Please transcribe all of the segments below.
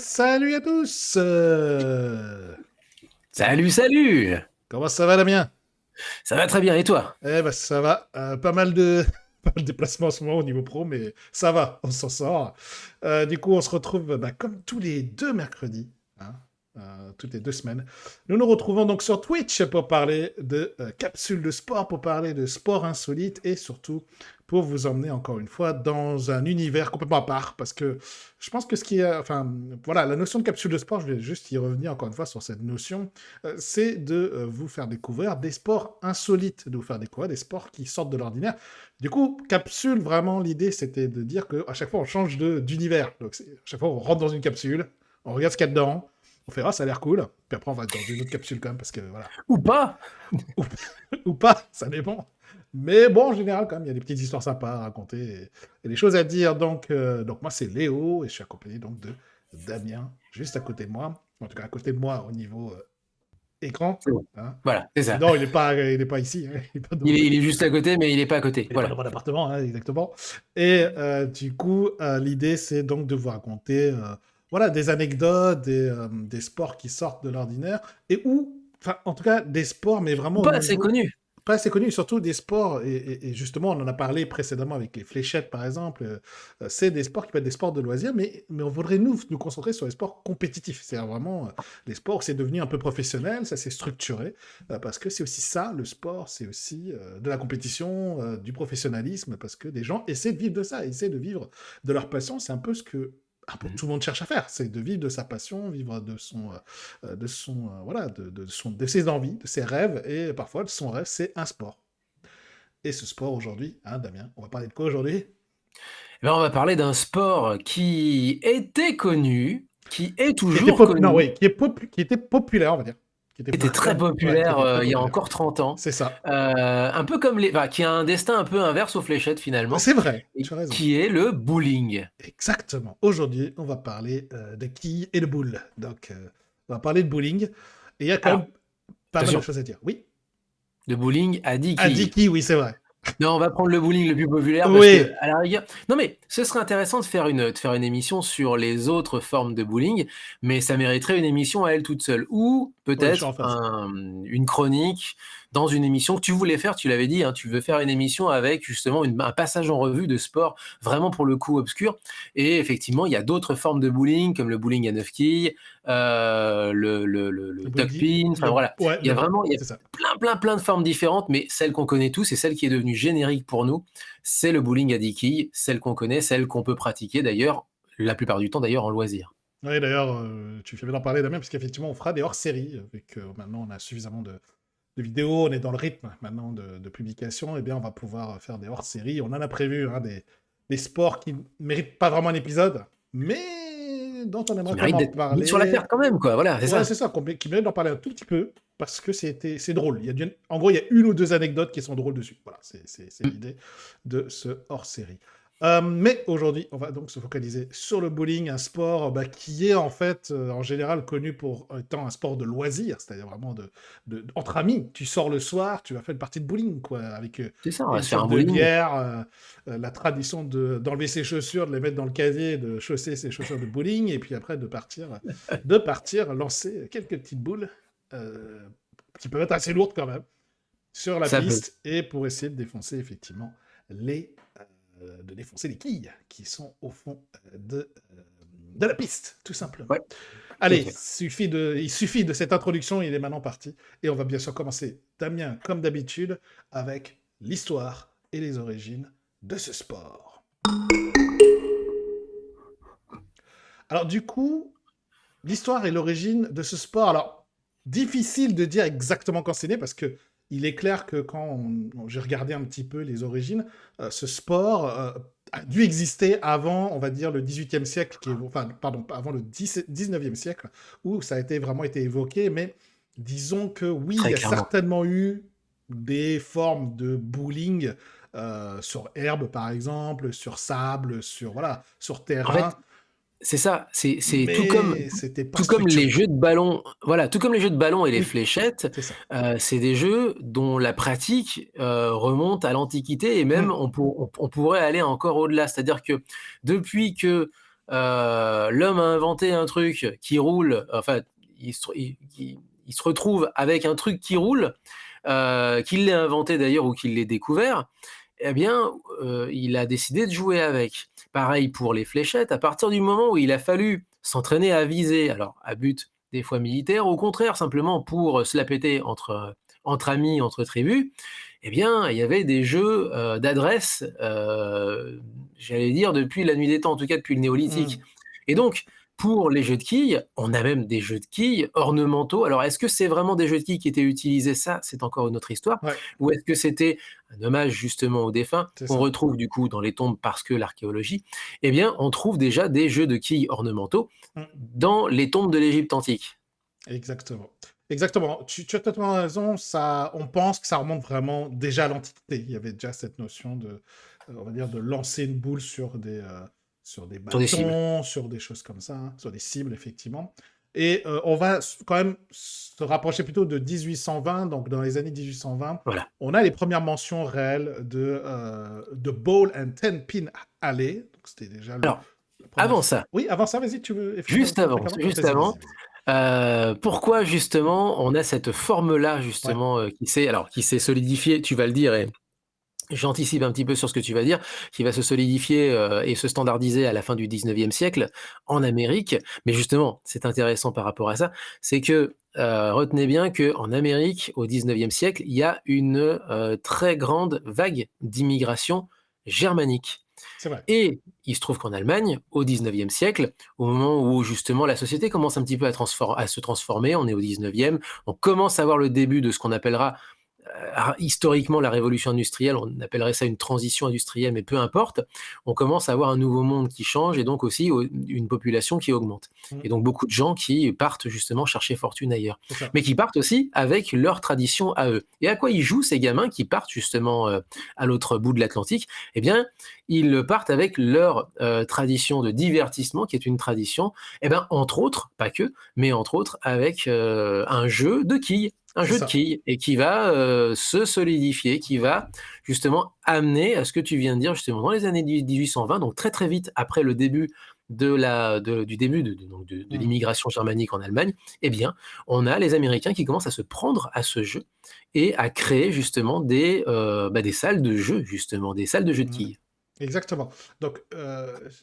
Salut à tous. Salut, salut! Comment ça va, Damien? Ça va très bien, et toi? Ça va. Pas mal de pas mal de déplacements en ce moment au niveau pro, mais ça va, on s'en sort. Du coup, on se retrouve comme tous les deux mercredis, hein, toutes les 2 semaines. Nous nous retrouvons donc sur Twitch pour parler de capsules de sport, pour parler de sport insolite et surtout pour vous emmener encore une fois dans un univers complètement à part, parce que je pense que ce qui est, enfin, voilà, la notion de capsule de sport, je vais juste y revenir encore une fois sur cette notion, c'est de vous faire découvrir des sports insolites, de vous faire découvrir des sports qui sortent de l'ordinaire. Du coup, capsule, vraiment, l'idée, c'était de dire qu'à chaque fois, on change d'univers. Donc, à chaque fois, on rentre dans une capsule, on regarde ce qu'il y a dedans, on fait, ah, ça a l'air cool, puis après, on va dans une autre capsule quand même, parce que voilà. Ou pas? Ou, ou pas, ça dépend. Mais bon, en général, quand même, il y a des petites histoires sympas à raconter et des choses à dire. Donc moi, c'est Léo et je suis accompagné donc de Damien, juste à côté de moi. En tout cas, à côté de moi au niveau écran. C'est bon. Hein. Voilà, c'est ça. Non, il est pas ici. Hein. Il est pas dans, Il est juste à côté, mais il est pas à côté. il est pas dans Voilà. mon appartement, hein, exactement. Et du coup, l'idée, c'est donc de vous raconter voilà, des anecdotes, des sports qui sortent de l'ordinaire et enfin, en tout cas, des sports, mais vraiment Ou au pas assez niveau connu. pas assez connu, surtout des sports, et justement, on en a parlé précédemment avec les fléchettes, par exemple. C'est des sports qui peuvent être des sports de loisirs, mais on voudrait nous concentrer sur les sports compétitifs. C'est vraiment les sports où c'est devenu un peu professionnel, ça s'est structuré, parce que c'est aussi ça, le sport, c'est aussi de la compétition, du professionnalisme, parce que des gens essaient de vivre de ça, essaient de vivre de leur passion. C'est un peu ce que un peu tout le monde cherche à faire, c'est de vivre de sa passion, vivre voilà, de ses envies, de ses rêves, et parfois son rêve, c'est un sport. Et ce sport aujourd'hui, hein, Damien, on va parler de quoi aujourd'hui? Eh ben, on va parler d'un sport qui était connu, qui est Qui était toujours non, connu, oui, qui était populaire, on va dire. Qui était qui était très ouais, qui populaire était très il y a populaire. encore 30 ans. C'est ça. Un peu comme les, enfin, qui a un destin un peu inverse aux fléchettes finalement, C'est vrai, et tu as raison. qui est le bowling. Exactement. Aujourd'hui, on va parler de quilles et de boules. Donc, on va parler de bowling. Et il y a quand Alors, même pas mal de attention, choses à dire. Oui. de bowling à 10 À 10 quilles. quilles, oui, c'est vrai. Non, on va prendre le bowling le plus populaire parce que, Oui. à la rigueur, non mais ce serait intéressant de faire une émission sur les autres formes de bowling, mais ça mériterait une émission à elle toute seule ou Oui, je suis en peut-être face. une chronique dans une émission que tu voulais faire, tu l'avais dit, hein, tu veux faire une émission avec justement un passage en revue de sport vraiment pour le coup obscur. Et effectivement, il y a d'autres formes de bowling comme le bowling à 9 quilles, Le le duck body, pin, enfin voilà. ouais, Il y a vraiment, il y a c'est ça. plein de formes différentes, mais celle qu'on connaît tous et celle qui est devenue générique pour nous, c'est le bowling à 10 quilles, celle qu'on connaît, celle qu'on peut pratiquer d'ailleurs, la plupart du temps d'ailleurs en loisir. Oui, d'ailleurs, tu fais bien d'en parler, Damien, parce qu'effectivement, on fera des hors-séries, vu que maintenant on a suffisamment de vidéos, on est dans le rythme maintenant de publication, et bien on va pouvoir faire des hors-séries. On en a prévu hein, des sports qui ne méritent pas vraiment un épisode, mais dont on Qui aimerait quand même mérite en d'être mis sur la parler. terre quand même, quoi, voilà, c'est Ouais, c'est ça. ça, qui mérite d'en parler un tout petit peu, parce que c'est drôle. En gros, il y a une ou deux anecdotes qui sont drôles dessus. Voilà, c'est Mm. l'idée de ce hors-série. Mais aujourd'hui, on va donc se focaliser sur le bowling, un sport qui est en fait, en général, connu pour étant un sport de loisir, c'est-à-dire vraiment entre amis. Tu sors le soir, tu vas faire une partie de bowling, quoi, avec C'est ça, on va une se faire sorte un de bowling. bière, la tradition d'enlever ses chaussures, de les mettre dans le casier, de chausser ses chaussures de bowling, et puis après de partir lancer quelques petites boules euh, qui peuvent être assez lourdes quand même sur la Ça peut. piste et pour essayer de défoncer effectivement de défoncer les quilles qui sont au fond de la piste, tout simplement. Ouais, tout à Allez, fait. il suffit de cette introduction, il est maintenant parti. Et on va bien sûr commencer, Damien, comme d'habitude, avec l'histoire et les origines de ce sport. Alors du coup, l'histoire et l'origine de ce sport, alors, difficile de dire exactement quand c'est né, parce que il est clair que j'ai regardé un petit peu les origines, ce sport a dû exister avant, on va dire, le XVIIIe siècle, enfin, pardon, avant le XIXe siècle, où ça a vraiment été évoqué, mais disons que oui, il Très y a clairement. certainement eu des formes de bowling sur herbe, par exemple, sur sable, voilà, sur En fait, terrain, c'est ça, c'est mais c'était pas tout comme les structuré. jeux de ballon, voilà, tout comme les jeux de ballon et les Oui, fléchettes, c'est ça. c'est des jeux dont la pratique, remonte à l'Antiquité et même Mmh. on pourrait aller encore au-delà. C'est-à-dire que depuis que, l'homme a inventé un truc qui roule, enfin, il se retrouve avec un truc qui roule, qu'il l'ait inventé d'ailleurs ou qu'il l'ait découvert, eh bien, il a décidé de jouer avec. Pareil pour les fléchettes, à partir du moment où il a fallu s'entraîner à viser, alors à but des fois militaire, au contraire simplement pour se la péter entre amis, entre tribus, eh bien, il y avait des jeux, d'adresse, j'allais dire depuis la nuit des temps, en tout cas depuis le néolithique. Mmh. Et donc, pour les jeux de quilles, on a même des jeux de quilles ornementaux. Alors, est-ce que c'est vraiment des jeux de quilles qui étaient utilisés? Ça, c'est encore une autre histoire. Ouais, Ou est-ce que c'était un hommage justement aux défunts c'est qu'on ça. retrouve du coup dans les tombes parce que l'archéologie? Eh bien, on trouve déjà des jeux de quilles ornementaux Mmh. dans les tombes de l'Égypte antique. Exactement. Exactement. Tu as totalement raison. Ça, on pense que ça remonte vraiment déjà à l'Antiquité. Il y avait déjà cette notion de, on va dire, de lancer une boule sur des Sur des cibles. bâtons, sur des choses comme ça, hein, sur des cibles, effectivement. Et on va quand même se rapprocher plutôt de 1820. Donc, dans les années 1820, Voilà. on a les premières mentions réelles de Ball and Ten Pin Alley. Donc, c'était déjà Alors, la première avant fois. ça, Oui, avant ça, vas-y, tu veux effectivement juste ajouter un truc avant, avant? juste Vas-y, avant, vas-y, vas-y. pourquoi justement on a cette forme-là Ouais. justement, qui s'est solidifiée, tu vas le dire et j'anticipe un petit peu sur ce que tu vas dire, qui va se solidifier, et se standardiser à la fin du 19e siècle en Amérique. Mais justement, c'est intéressant par rapport à ça, c'est que, retenez bien qu'en Amérique, au 19e siècle, il y a une, très grande vague d'immigration germanique. C'est vrai. Et il se trouve qu'en Allemagne, au 19e siècle, au moment où justement la société commence un petit peu à se transformer, on est au 19e, on commence à voir le début de ce qu'on appellera historiquement la révolution industrielle, on appellerait ça une transition industrielle, mais peu importe, on commence à avoir un nouveau monde qui change et donc aussi une population qui augmente. Mmh, Et donc beaucoup de gens qui partent justement chercher fortune ailleurs, c'est ça. mais qui partent aussi avec leur tradition à eux. Et à quoi ils jouent ces gamins qui partent justement à l'autre bout de l'Atlantique? Eh bien, ils partent avec leur tradition de divertissement, qui est une tradition, eh ben, entre autres, pas que, mais entre autres avec un jeu de quilles. Un C'est jeu de ça. quilles et qui va se solidifier, qui va justement amener à ce que tu viens de dire justement dans les années 1820, donc très très vite après le début du début de Mmh. l'immigration germanique en Allemagne, eh bien, on a les Américains qui commencent à se prendre à ce jeu et à créer justement des salles de jeu, justement, des salles de jeux de Mmh. quilles. Exactement. Donc,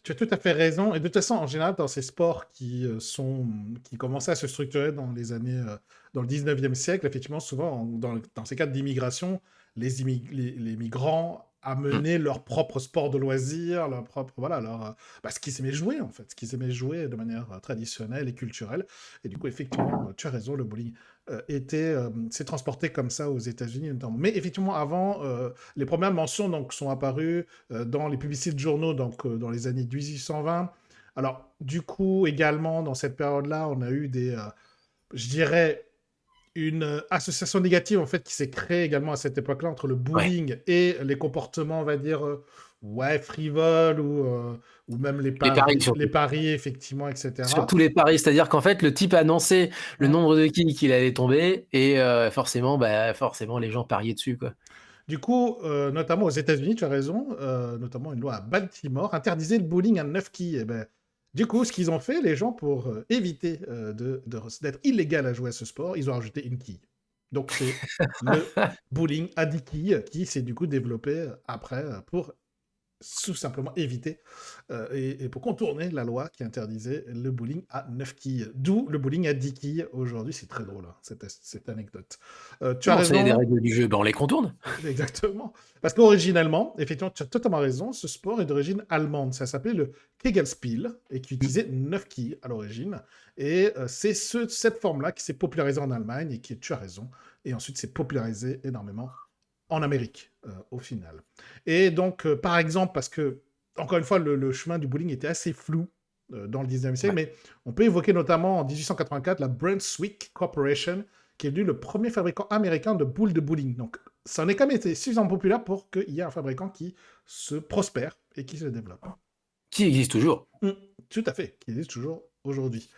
tu as tout à fait raison et de toute façon, en général, dans ces sports qui commençaient à se structurer dans le 19e siècle, effectivement, souvent, dans ces cas d'immigration, les migrants Mm. amenaient leur propre sport de loisirs, leur propre voilà, ce qu'ils aimaient jouer, en fait, ce qu'ils aimaient jouer de manière, traditionnelle et culturelle et du coup, effectivement, tu as raison, le bowling, s'est transporté comme ça aux États-Unis notamment. Mais effectivement, avant, les premières mentions donc sont apparues dans les publicités de journaux, donc dans les années 1820. Alors, du coup, également, dans cette période-là, on a eu je dirais, une association négative, en fait, qui s'est créée également à cette époque-là entre le Ouais. bullying et les comportements, on va dire, ouais, frivoles ou même Les paris les surtout. paris, effectivement, etc. Surtout les paris, c'est-à-dire qu'en fait, le type annonçait le Hum. nombre de quilles qu'il allait tomber et forcément, forcément, les gens pariaient dessus, quoi. Du coup, notamment aux États-Unis, tu as raison, notamment une loi à Baltimore interdisait le bowling à 9 quilles. Et ben, du coup, ce qu'ils ont fait, les gens, pour éviter d'être illégal à jouer à ce sport, ils ont rajouté une quille. Donc, c'est le bowling à 10 quilles qui s'est du coup développé après pour tout simplement éviter et pour contourner la loi qui interdisait le bowling à 9 quilles. D'où le bowling à 10 quilles aujourd'hui. C'est très drôle, hein, cette anecdote. Tu as Non, c'est les raison. règles du jeu, ben on les contourne. Exactement. Parce qu'originellement, effectivement, tu as totalement raison, ce sport est d'origine allemande. Ça s'appelait le Kegelspiel et qui Mmh. utilisait 9 quilles à l'origine. Et c'est cette forme-là qui s'est popularisée en Allemagne et qui, tu as raison, et ensuite s'est popularisée énormément en Amérique, au final. Et donc, par exemple, parce que, encore une fois, le chemin du bowling était assez flou dans le 19e siècle, Ouais. mais on peut évoquer notamment en 1884 la Brunswick Corporation, qui est devenu le premier fabricant américain de boules de bowling. Donc, ça en est quand même été suffisamment populaire pour qu'il y ait un fabricant qui se prospère et qui se développe. Qui existe toujours. Mm, tout à fait, qui existe toujours aujourd'hui.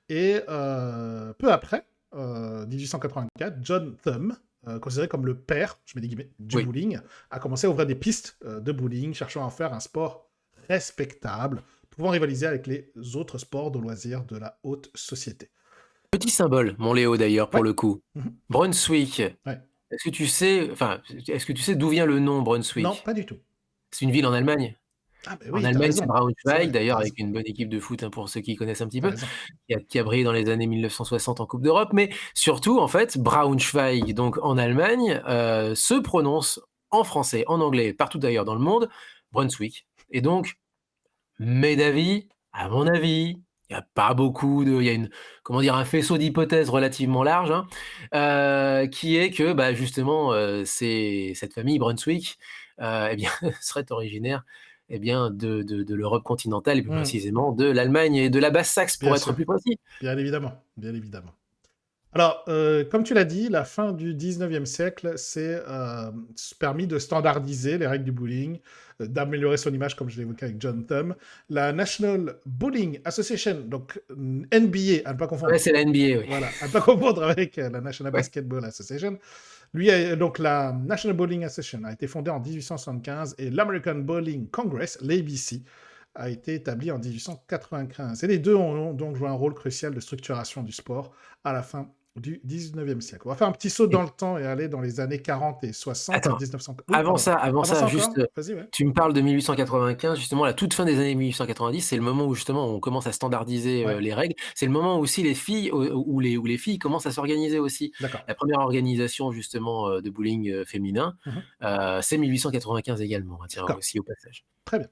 Et peu après, 1884, John Thumb, considéré comme le père, je mets des guillemets, du Oui. bowling, a commencé à ouvrir des pistes de bowling, cherchant à en faire un sport respectable, pouvant rivaliser avec les autres sports de loisirs de la haute société. Petit symbole, mon Léo d'ailleurs pour Ouais. le coup. Mhm. Brunswick, Ouais. est-ce que tu sais d'où vient le nom Non, Brunswick? pas du tout. C'est une ville en Allemagne. Ah, ben En oui, t'as Allemagne, c'est raison. C'est Braunschweig, vrai, t'as d'ailleurs raison. avec une bonne équipe de foot, hein, pour ceux qui connaissent un petit T'as peu, raison. qui a brillé dans les années 1960 en coupe d'Europe. Mais surtout, en fait, Braunschweig, donc en Allemagne, se prononce en français, en anglais, partout d'ailleurs dans le monde, Brunswick. Et donc, mes d'avis, à mon avis, il y a pas beaucoup de il y a une comment dire? Un faisceau d'hypothèses relativement large, hein, qui est que, bah, justement, c'est cette famille Brunswick, et bien, serait originaire, eh bien, de l'Europe continentale et plus Hmm. précisément de l'Allemagne et de la Basse-Saxe, Bien pour être sûr, plus précis. bien évidemment, bien évidemment. Alors, comme tu l'as dit, la fin du 19e siècle s'est permis de standardiser les règles du bowling, d'améliorer son image, comme je l'ai évoqué avec John Thumb. La National Bowling Association, donc NBA, à ne pas Ouais, confondre, c'est la NBA, oui. voilà, à ne pas confondre avec la National Ouais. Basketball Association. Donc la National Bowling Association a été fondée en 1875 et l'American Bowling Congress, l'ABC, a été établi en 1895. Et les deux ont donc joué un rôle crucial de structuration du sport à la fin du 19e siècle. On va faire un petit saut dans Et le temps et aller dans les années 40 et 60, attends, 1900. Oui, pardon. avant Avant ça, ça juste, encore? Vas-y, ouais. tu me parles de 1895, justement, la toute fin des années 1890, c'est le moment où justement on commence à standardiser, Ouais, les règles. C'est le moment où aussi les filles, où les filles commencent à s'organiser aussi. d'accord. La première organisation justement, de bowling, féminin, Mhm. c'est 1895 également, hein, tiens, D'accord. aussi au passage. Très bien.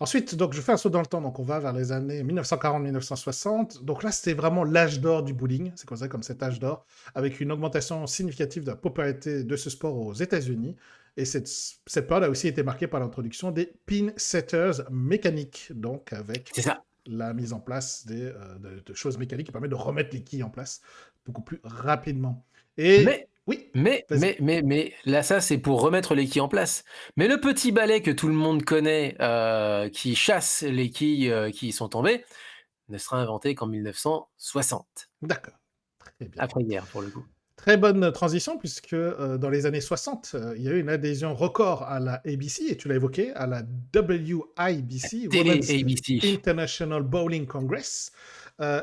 Ensuite, donc, je fais un saut dans le temps. Donc, on va vers les années 1940-1960. Donc là, c'était vraiment l'âge d'or du bowling. C'est considéré comme cet âge d'or, avec une augmentation significative de la popularité de ce sport aux États-Unis. Et cette période a aussi été marquée par l'introduction des pin setters mécaniques, donc avec C'est ça. la mise en place de choses mécaniques qui permettent de remettre les quilles en place beaucoup plus rapidement. Et Mais oui, vas-y. là, ça, c'est pour remettre les quilles en place. Mais le petit balai que tout le monde connaît, qui chasse les quilles, qui sont tombées, ne sera inventé qu'en 1960, D'accord. Très bien. après-guerre pour le coup. Très bonne transition puisque dans les années 60, il y a eu une adhésion record à la ABC, et tu l'as évoqué, à la WIBC, Télé Women's ABC. International Bowling Congress.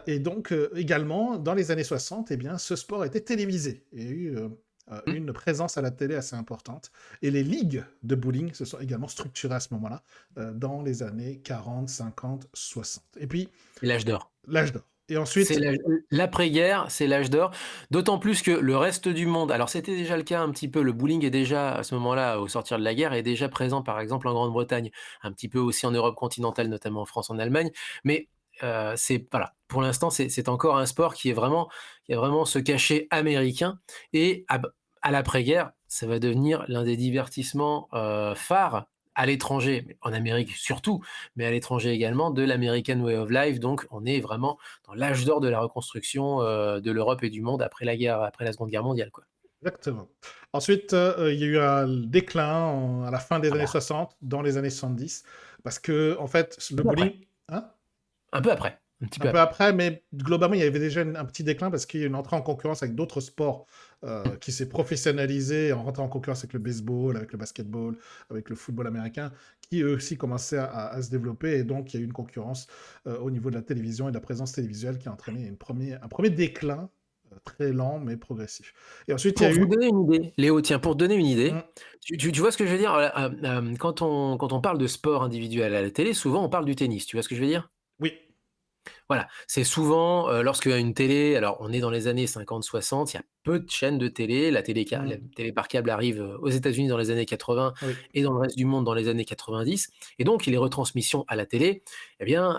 Et donc également, dans les années 60, eh bien, ce sport était télévisé. Il y a eu Mmh, une présence à la télé assez importante. Et les ligues de bowling se sont également structurées à ce moment-là, dans les années 40, 50, 60. Et puis, c'est l'âge d'or. l'âge d'or. Et C'est ensuite, l'après-guerre, c'est l'âge d'or, d'autant plus que le reste du monde, alors c'était déjà le cas un petit peu, le bowling est déjà à ce moment-là, au sortir de la guerre, est déjà présent par exemple en Grande-Bretagne, un petit peu aussi en Europe continentale, notamment en France, en Allemagne, mais c'est voilà, pour l'instant c'est encore un sport qui a vraiment ce cachet américain et à l'après-guerre, ça va devenir l'un des divertissements, phares à l'étranger, mais en Amérique surtout, mais à l'étranger également, de l'American Way of Life, donc on est vraiment dans l'âge d'or de la reconstruction, de l'Europe et du monde après la guerre, après la Seconde Guerre mondiale, quoi. exactement. Ensuite, il y a eu un déclin à la fin des Ah années bah, 60, dans les années 70, parce que, en fait, un le peu après, bowling, hein, un peu après, un petit un peu peu après. après, mais globalement, il y avait déjà un petit déclin parce qu'il y a eu une entrée en concurrence avec d'autres sports qui s'est professionnalisé en rentrant en concurrence avec le baseball, avec le basketball, avec le football américain, qui eux aussi commençaient à se développer. Et donc, il y a eu une concurrence au niveau de la télévision et de la présence télévisuelle qui a entraîné un premier déclin très lent mais progressif. Et ensuite, il y a Pour vous eu... donner une idée, Léo, tiens, pour te donner une idée, Hmm, tu vois ce que je veux dire? Quand on parle de sport individuel à la télé, souvent on parle du tennis, tu vois ce que je veux dire? oui, Voilà, c'est souvent, lorsqu'il y a une télé alors on est dans les années 50-60, il y a peu de chaînes de télé. La hmm, télé par câble arrive, aux États-Unis dans les années 80 oui, et dans le reste du monde dans les années 90 et donc les retransmissions à la télé, eh bien,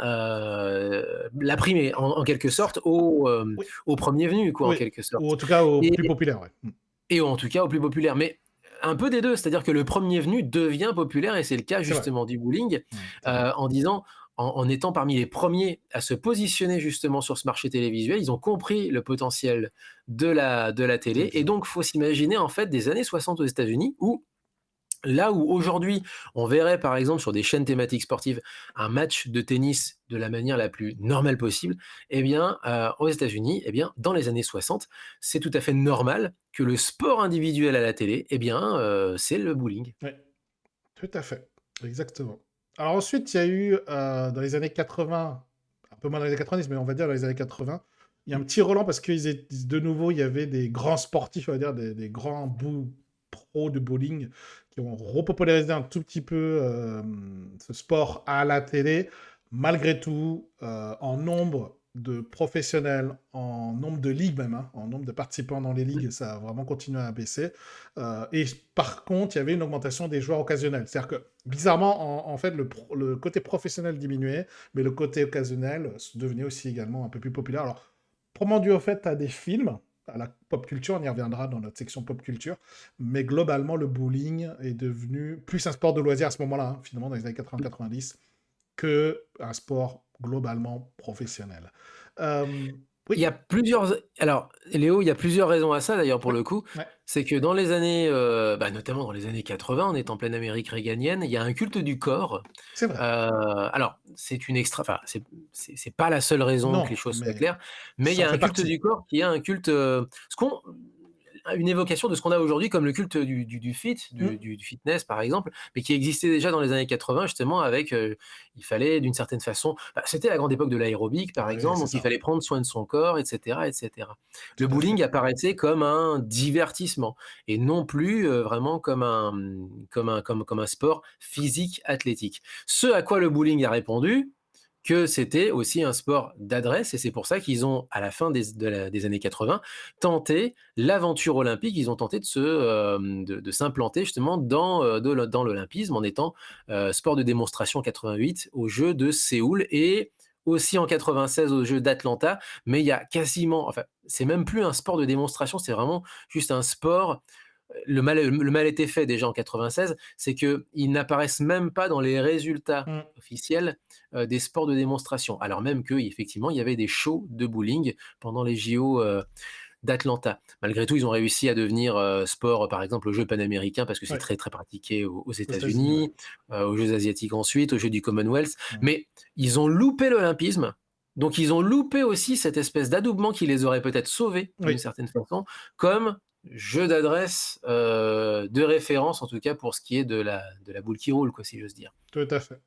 la prime est en quelque c'est ça. sorte Oui, au 1er venu quoi, en oui, quelque ou sorte en tout cas au et plus populaire, ouais. Hmm, en tout cas au plus populaire. Mais un peu des 2, c'est-à-dire que le 1er venu devient populaire et c'est le cas c'est vrai. justement du bowling, Hmm, c'est vrai. en disant en étant parmi les premiers à se positionner justement sur ce marché télévisuel, ils ont compris le potentiel de la télé et Télévision. donc faut s'imaginer en fait des années 60 aux États-Unis où là où aujourd'hui, on verrait par exemple sur des chaînes thématiques sportives un match de tennis de la manière la plus normale possible, eh bien, aux États-Unis, eh bien, dans les années 60, c'est tout à fait normal que le sport individuel à la télé, eh bien, c'est le bowling. Oui, tout à fait. Exactement. Alors ensuite, il y a eu, dans les années 80, un peu moins dans les années 90, mais on va dire dans les années 80, il y a un petit Roland parce que de nouveau, il y avait des grands sportifs, on va dire, des grands pros de bowling qui ont repopularisé un tout petit peu ce sport à la télé. Malgré tout, en nombre de professionnels, en nombre de ligues même, hein, en nombre de participants dans les ligues, ça a vraiment continué à baisser. Et par contre, il y avait une augmentation des joueurs occasionnels. C'est-à-dire que, bizarrement, en fait, le côté professionnel diminuait, mais le côté occasionnel devenait aussi également un peu plus populaire. Alors, probablement dû au fait à des films, à la pop culture, on y reviendra dans notre section pop culture, mais globalement, le bowling est devenu plus un sport de loisir à ce moment-là, hein, finalement, dans les années 80-90, que un sport globalement professionnel. Euh, Il y oui, a plusieurs. Alors, Léo, il y a plusieurs raisons à ça, d'ailleurs, pour oui, le coup. ouais, C'est que dans les années, notamment dans les années 80, on est en pleine Amérique réganienne, il y a un culte du corps. c'est vrai. Alors, c'est une extra. Enfin, c'est pas la seule raison que les Non, choses soient mais claires, mais il y ça en a un fait culte partie. du corps qui est un culte. Une évocation de ce qu'on a aujourd'hui comme le culte du fit, Mm. du fitness par exemple, mais qui existait déjà dans les années 80 justement avec, il fallait d'une certaine façon, c'était la grande époque de l'aérobic par Ouais, exemple, c'est donc il ça, fallait prendre soin de son corps et cetera et cetera. Le tout à fait. bowling apparaissait comme un divertissement et non plus, vraiment comme un sport physique athlétique. Ce à quoi le bowling a répondu, que c'était aussi un sport d'adresse et c'est pour ça qu'ils ont, à la fin des années 80, tenté l'aventure olympique. Ils ont tenté de s'implanter justement dans l'olympisme en étant sport de démonstration en 88 aux Jeux de Séoul et aussi en 96 aux Jeux d'Atlanta. Mais il y a quasiment, enfin, c'est même plus un sport de démonstration, c'est vraiment juste un sport. Le mal était fait déjà en 96, c'est qu'ils n'apparaissent même pas dans les résultats Mm. officiels des sports de démonstration, alors même qu'effectivement, il y avait des shows de bowling pendant les JO d'Atlanta. Malgré tout, ils ont réussi à devenir sport, par exemple, aux Jeux panaméricains, parce que c'est Ouais, très, très pratiqué aux aux États-Unis, ouais. États-Unis, aux Jeux asiatiques ensuite, aux Jeux du Commonwealth. Mm. Mais ils ont loupé l'olympisme. Donc, ils ont loupé aussi cette espèce d'adoubement qui les aurait peut-être sauvés, d'une Oui, certaine façon, comme jeu d'adresse de référence, en tout cas pour ce qui est de la boule qui roule, quoi, si j'ose dire. tout à fait.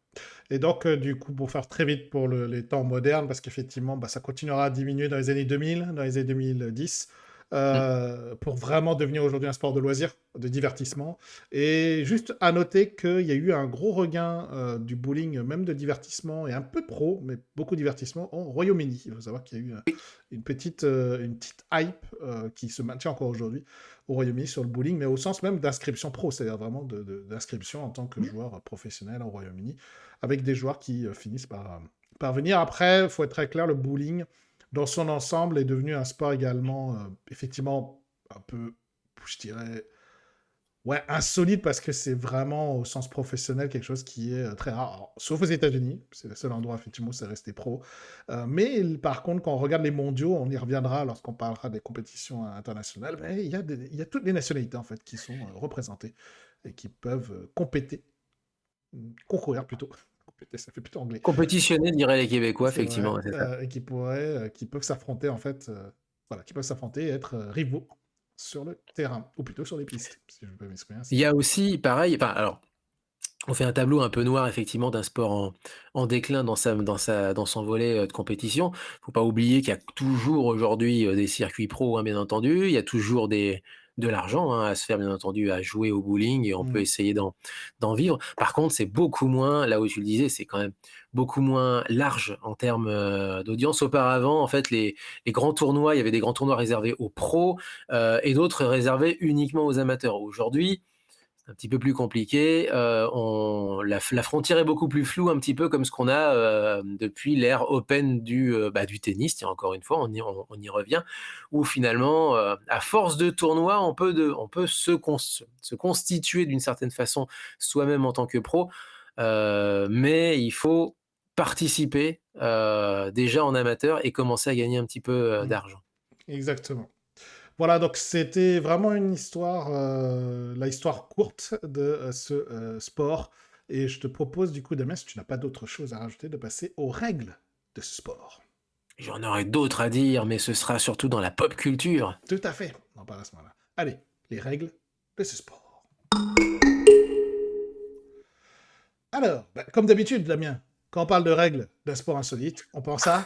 Et donc, du coup, pour faire très vite pour les temps modernes, parce qu'effectivement, bah, ça continuera à diminuer dans les années 2000, dans les années 2010, Mm. pour vraiment devenir aujourd'hui un sport de loisir, de divertissement. Et juste à noter qu'il y a eu un gros regain du bowling, même de divertissement, et un peu pro, mais beaucoup de divertissement, au Royaume-Uni. Il faut savoir qu'il y a eu une petite hype qui se maintient encore aujourd'hui au Royaume-Uni sur le bowling, mais au sens même d'inscription pro, c'est-à-dire vraiment d'inscription en tant que joueur professionnel au Royaume-Uni avec des joueurs qui finissent par venir. Après, il faut être très clair, le bowling, dans son ensemble, est devenu un sport également, effectivement, un peu, je dirais, ouais, insolite parce que c'est vraiment au sens professionnel quelque chose qui est très rare. Alors, sauf aux États-Unis, c'est le seul endroit effectivement où c'est resté pro. Mais par contre, quand on regarde les mondiaux, on y reviendra lorsqu'on parlera des compétitions internationales. Ben, il y a toutes les nationalités en fait qui sont représentées et qui peuvent compéter, concourir plutôt. Compéter, ça fait plutôt anglais. Compétitionner, diraient les Québécois, C'est effectivement, vrai, ouais, c'est ça. et qui peuvent s'affronter en fait, voilà, qui peuvent s'affronter et être rivaux sur le terrain, ou plutôt sur les pistes, si je peux m'exprimer Il ainsi. y a aussi, pareil, enfin, alors, on fait un tableau un peu noir effectivement d'un sport en déclin dans son volet de compétition. Faut pas oublier qu'il y a toujours aujourd'hui des circuits pro, hein, bien entendu. Il y a toujours de l'argent hein, à se faire, bien entendu, à jouer au bowling et on peut Mm. essayer d'en vivre. Par contre, c'est beaucoup moins, là où tu le disais, c'est quand même beaucoup moins large en termes d'audience. Auparavant, en fait, les grands tournois, il y avait des grands tournois réservés aux pros et d'autres réservés uniquement aux amateurs. Aujourd'hui, un petit peu plus compliqué. La frontière est beaucoup plus floue, un petit peu comme ce qu'on a depuis l'ère open du tennis. Tiens, encore une fois, on y revient, où finalement, à force de tournois, on peut se constituer d'une certaine façon soi-même en tant que pro, mais il faut participer déjà en amateur et commencer à gagner un petit peu Mm. d'argent. Exactement. Voilà, donc c'était vraiment une histoire, la histoire courte de ce sport. Et je te propose du coup, Damien, si tu n'as pas d'autre chose à rajouter, de passer aux règles de ce sport. J'en aurais d'autres à dire, mais ce sera surtout dans la pop culture. Tout à fait, on en parle à ce moment-là. Allez, les règles de ce sport. Alors, comme d'habitude, Damien, quand on parle de règles d'un sport insolite, on pense à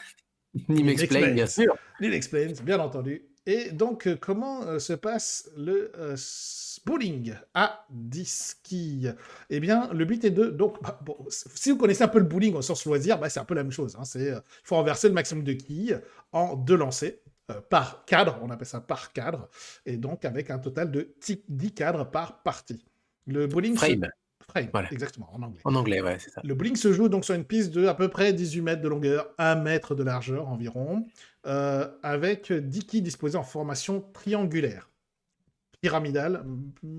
Nîmes Lean Explain, bien Explains. sûr. Lean Explains, bien entendu. Et donc, comment se passe le bowling à 10 quilles? Eh bien, le but est de... Donc, bon, si vous connaissez un peu le bowling au sens loisir, c'est un peu la même chose. Hein. Il faut renverser le maximum de quilles en 2 lancers par cadre. On appelle ça par cadre. Et donc, avec un total de 10 cadres par partie. Le bowling se... Frame, Frame, voilà. exactement, en anglais. En anglais, ouais, c'est ça. Le bowling se joue donc sur une piste de à peu près 18 mètres de longueur, 1 mètre de largeur environ, avec 10 quilles disposées en formation triangulaire, pyramidale,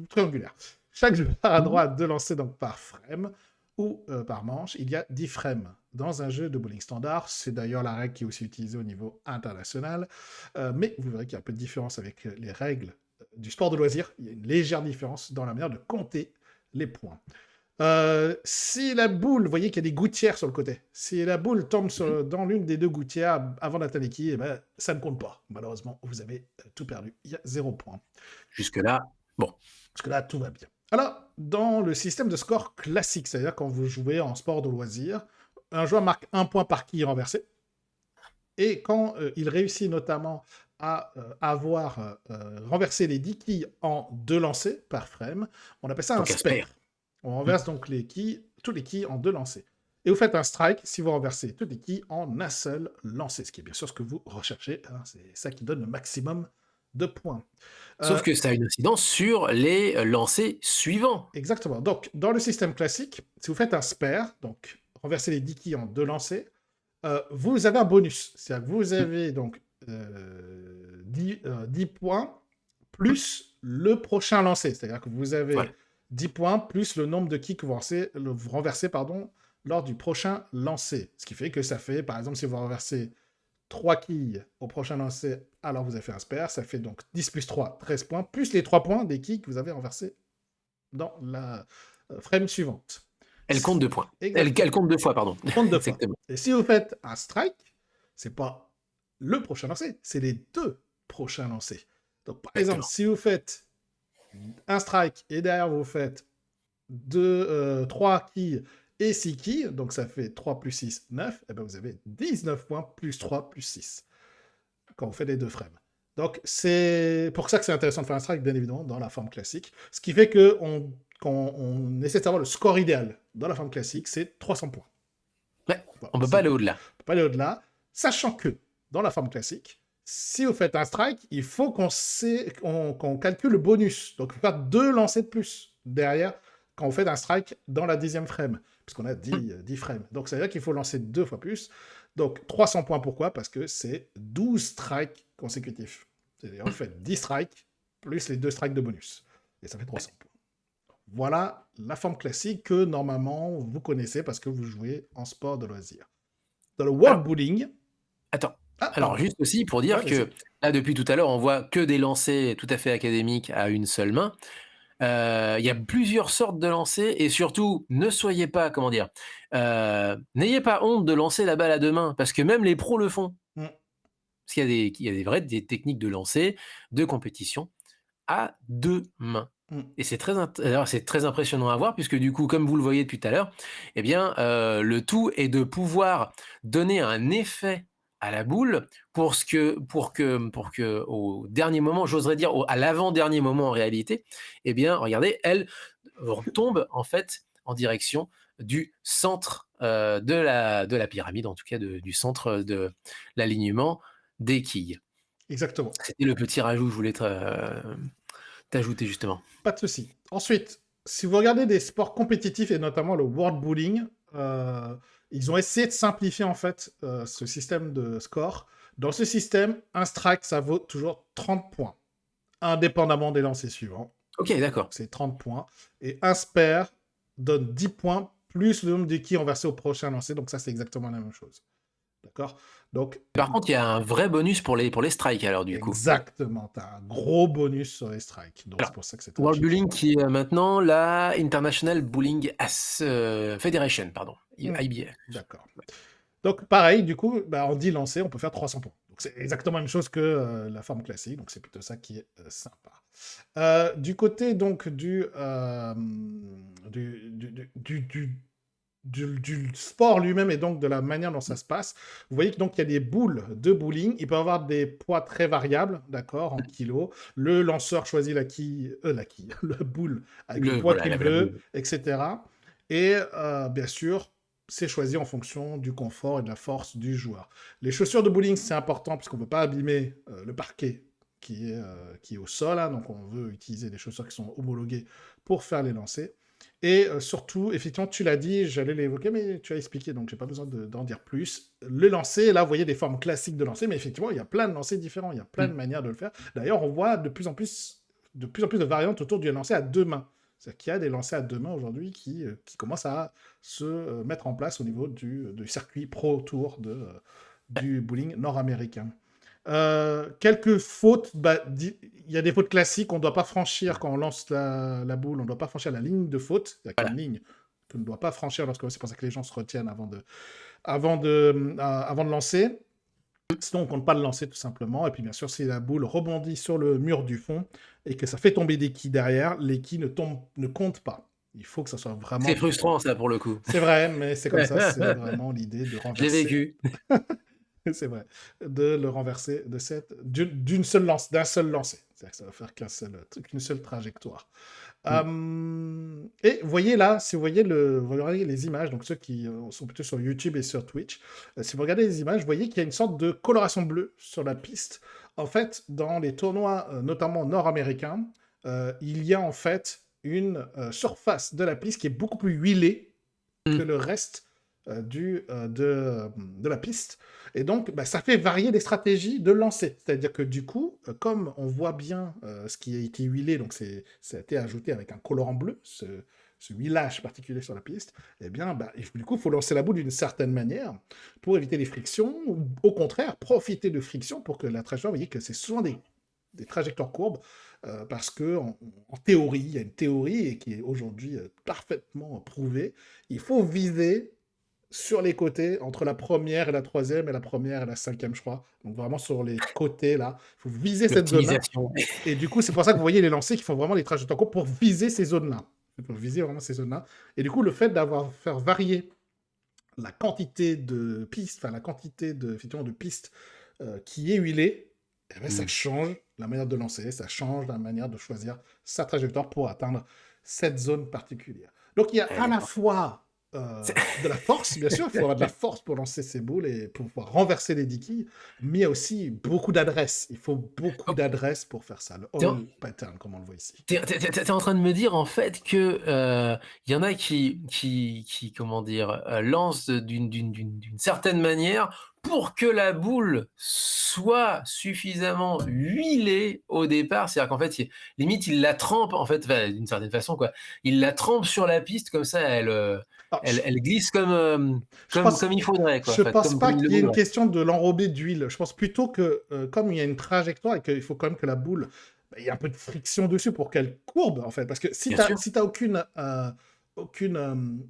triangulaire. Chaque joueur a droit à 2 lancers donc par frame ou par manche. Il y a 10 frames dans un jeu de bowling standard. C'est d'ailleurs la règle qui est aussi utilisée au niveau international. Mais vous verrez qu'il y a un peu de différence avec les règles du sport de loisir. Il y a une légère différence dans la manière de compter les points. Si la boule, vous voyez qu'il y a des gouttières sur le côté. Si la boule tombe dans l'une des 2 gouttières avant d'atteindre les quilles, ça ne compte pas. Malheureusement, vous avez tout perdu. Il y a 0 point. Jusque-là, bon. Jusque-là, tout va bien. Alors, dans le système de score classique, c'est-à-dire quand vous jouez en sport de loisir, un joueur marque 1 point par quille renversé. Et quand il réussit notamment à avoir renversé les 10 quilles en 2 lancers par frame, on appelle ça Donc un un spare. On renverse donc tous les quilles en 2 lancers. Et vous faites un strike si vous renversez toutes les quilles en un seul lancer, ce qui est bien sûr ce que vous recherchez. Hein, c'est ça qui donne le maximum de points. Sauf que ça a une incidence sur les lancers suivants. Exactement. Donc, dans le système classique, si vous faites un spare, donc renverser les 10 quilles en 2 lancers, vous avez un bonus. C'est-à-dire que vous avez donc 10 points plus le prochain lancer. C'est-à-dire que vous avez 10 points plus le nombre de quilles que vous renversez lors du prochain lancer. Ce qui fait que ça fait, par exemple, si vous renversez 3 quilles au prochain lancer, alors vous avez fait un spare, ça fait donc 10 plus 3, 13 points, plus les 3 points des quilles que vous avez renversées dans la frame suivante. Elle compte 2 points. Elle compte 2 fois, pardon. Elle compte 2 fois. Et si vous faites un strike, c'est pas le prochain lancer, c'est les 2 prochains lancers. Donc, par exemple, si vous faites un strike et derrière vous faites 3 quilles et 6 quilles, donc ça fait 3 plus 6, 9, et bien vous avez 19 points plus 3 plus 6 quand vous faites les 2 frames. Donc, c'est pour ça que c'est intéressant de faire un strike, bien évidemment, dans la forme classique. Ce qui fait que quand on essaie de savoir le score idéal dans la forme classique, c'est 300 points. Ouais, voilà, on ne peut pas aller au-delà. On ne peut pas aller au-delà, sachant que dans la forme classique, si vous faites un strike, il faut qu'on calcule le bonus. Donc, il faut faire 2 lancers de plus derrière quand vous faites un strike dans la 10e frame, puisqu'on a 10 frames. Donc, ça veut dire qu'il faut lancer 2 fois plus. Donc, 300 points, pourquoi? Parce que c'est 12 strikes consécutifs. C'est-à-dire, vous faites 10 strikes plus les 2 strikes de bonus. Et ça fait 300 points. Voilà la forme classique que, normalement, vous connaissez parce que vous jouez en sport de loisir. Dans le World Bowling... Attends. Alors, juste aussi pour dire que, là, depuis tout à l'heure, on voit que des lancers tout à fait académiques à une seule main. Il y a plusieurs sortes de lancers et surtout, ne soyez pas, comment dire, n'ayez pas honte de lancer la balle à 2 mains parce que même les pros le font. Parce qu'il y a des techniques de lancer, de compétition à 2 mains. Et c'est très impressionnant à voir puisque du coup, comme vous le voyez depuis tout à l'heure, eh bien, le tout est de pouvoir donner un effet à la boule pour que au dernier moment, j'oserais dire à l'avant-dernier moment en réalité, eh bien, regardez, elle tombe en fait en direction du centre de la pyramide, en tout cas du centre de l'alignement des quilles. Exactement. C'était le petit rajout que je voulais t'ajouter justement. Pas de souci. Ensuite, si vous regardez des sports compétitifs et notamment le World Bowling, ils ont essayé de simplifier en fait ce système de score. Dans ce système, un strike, ça vaut toujours 30 points, indépendamment des lancers suivants. Ok, d'accord. C'est 30 points. Et un spare donne 10 points plus le nombre de quilles renversés au prochain lancer. Donc ça, c'est exactement la même chose. D'accord? Donc, par contre, il y a un vrai bonus pour les strikes alors du coup. Exactement, tu as un gros bonus sur les strikes. Donc c'est pour ça que c'est World Bowling qui est maintenant la International Bowling Federation, pardon, IBF. D'accord. Donc pareil, du coup, en 10 lancers, on peut faire 300 points. Donc c'est exactement la même chose que la forme classique, donc c'est plutôt ça qui est sympa. Du côté donc du du sport lui-même et donc de la manière dont ça se passe, vous voyez que donc il y a des boules de bowling. Il peut avoir des poids très variables, d'accord, en kilos. Le lanceur choisit la quille, le boule avec le poids Voilà, qu'il la veut, boule. etc. Et bien sûr, c'est choisi en fonction du confort et de la force du joueur. Les chaussures de bowling, c'est important parce qu'on ne veut pas abîmer le parquet qui est au sol, hein, donc on veut utiliser des chaussures qui sont homologuées pour faire les lancers. Et surtout, effectivement, tu l'as dit, j'allais l'évoquer, mais tu as expliqué, donc j'ai pas besoin d'en dire plus. Le lancer, là, vous voyez des formes classiques de lancer, mais effectivement, il y a plein de lancers différents, il y a plein de Mm. manières de le faire. D'ailleurs, on voit de plus en plus de variantes autour du lancer à deux mains. C'est-à-dire qu'il y a des lancers à deux mains aujourd'hui qui commencent à se mettre en place au niveau du circuit Pro Tour du bowling nord-américain. Quelques fautes, bah, il y a des fautes classiques, on ne doit pas franchir quand on lance la boule, on ne doit pas franchir la ligne de faute, il y a qu'une Voilà. ligne qu'on ne doit pas franchir, c'est pour ça que les gens se retiennent avant de lancer. Sinon, on ne compte pas le lancer tout simplement. Et puis bien sûr, si la boule rebondit sur le mur du fond et que ça fait tomber des quilles derrière, les quilles ne comptent pas. Il faut que ça soit C'est vraiment... frustrant, ça, pour le coup. C'est vrai, mais c'est comme ça, c'est vraiment l'idée de Je l'ai renverser. vécu. C'est vrai, de le renverser d'une seule lance, d'un seul lancer. C'est-à-dire que ça va faire qu'une seule trajectoire. Mm. Et voyez là, si vous regardez les images, donc ceux qui sont plutôt sur YouTube et sur Twitch, si vous regardez les images, vous voyez qu'il y a une sorte de coloration bleue sur la piste. En fait, dans les tournois, notamment nord-américains, il y a en fait une surface de la piste qui est beaucoup plus huilée que Mm. le reste de la piste. Et donc, bah, ça fait varier les stratégies de lancer. C'est-à-dire que du coup, comme on voit bien ce qui a été huilé, donc ça a été ajouté avec un colorant bleu, ce huilage particulier sur la piste, eh bien, bah, du coup, il faut lancer la boule d'une certaine manière pour éviter les frictions, ou au contraire, profiter de frictions pour que la trajectoire, vous voyez que c'est souvent des trajectoires courbes, parce que en théorie, il y a une théorie et qui est aujourd'hui parfaitement prouvée, il faut viser sur les côtés, entre la première et la troisième, et la première et la cinquième, je crois. Donc vraiment sur les côtés, là. Il faut viser cette zone-là. L'optimisation. Et du coup, c'est pour ça que vous voyez les lancers qui font vraiment les trajectoires courtes pour viser ces zones-là. Pour viser vraiment ces zones-là. Et du coup, le fait faire varier la quantité de pistes, enfin la quantité effectivement, de pistes qui est huilée, eh ben, ça Mm. change la manière de lancer, ça change la manière de choisir sa trajectoire pour atteindre cette zone particulière. Donc il y a à la fois C'est- de la force, bien sûr, il faut avoir de la force pour lancer ses boules et pour pouvoir renverser les diquilles, mais il y a aussi beaucoup d'adresse. Il faut beaucoup Oh, d'adresse pour faire ça, le t'es en all pattern, comme on le voit ici. t'es en train de me dire, en fait, que, il y en a qui, comment dire, lancent d'une certaine manière pour que la boule soit suffisamment huilée au départ. C'est-à-dire qu'en fait, limite, ils la trempent, en fait, enfin, d'une certaine façon, quoi. Ils la trempent sur la piste, comme ça, elle, Alors, elle glisse comme, je pense, comme il faudrait, quoi, en je fait, pense comme pas il le qu'il y ait une voudrait. question de l'enrober d'huile. Je pense plutôt que, comme il y a une trajectoire et qu'il faut quand même que la boule, bah, il y a un peu de friction dessus pour qu'elle courbe, en fait. Parce que si Bien tu sûr. si t'as aucune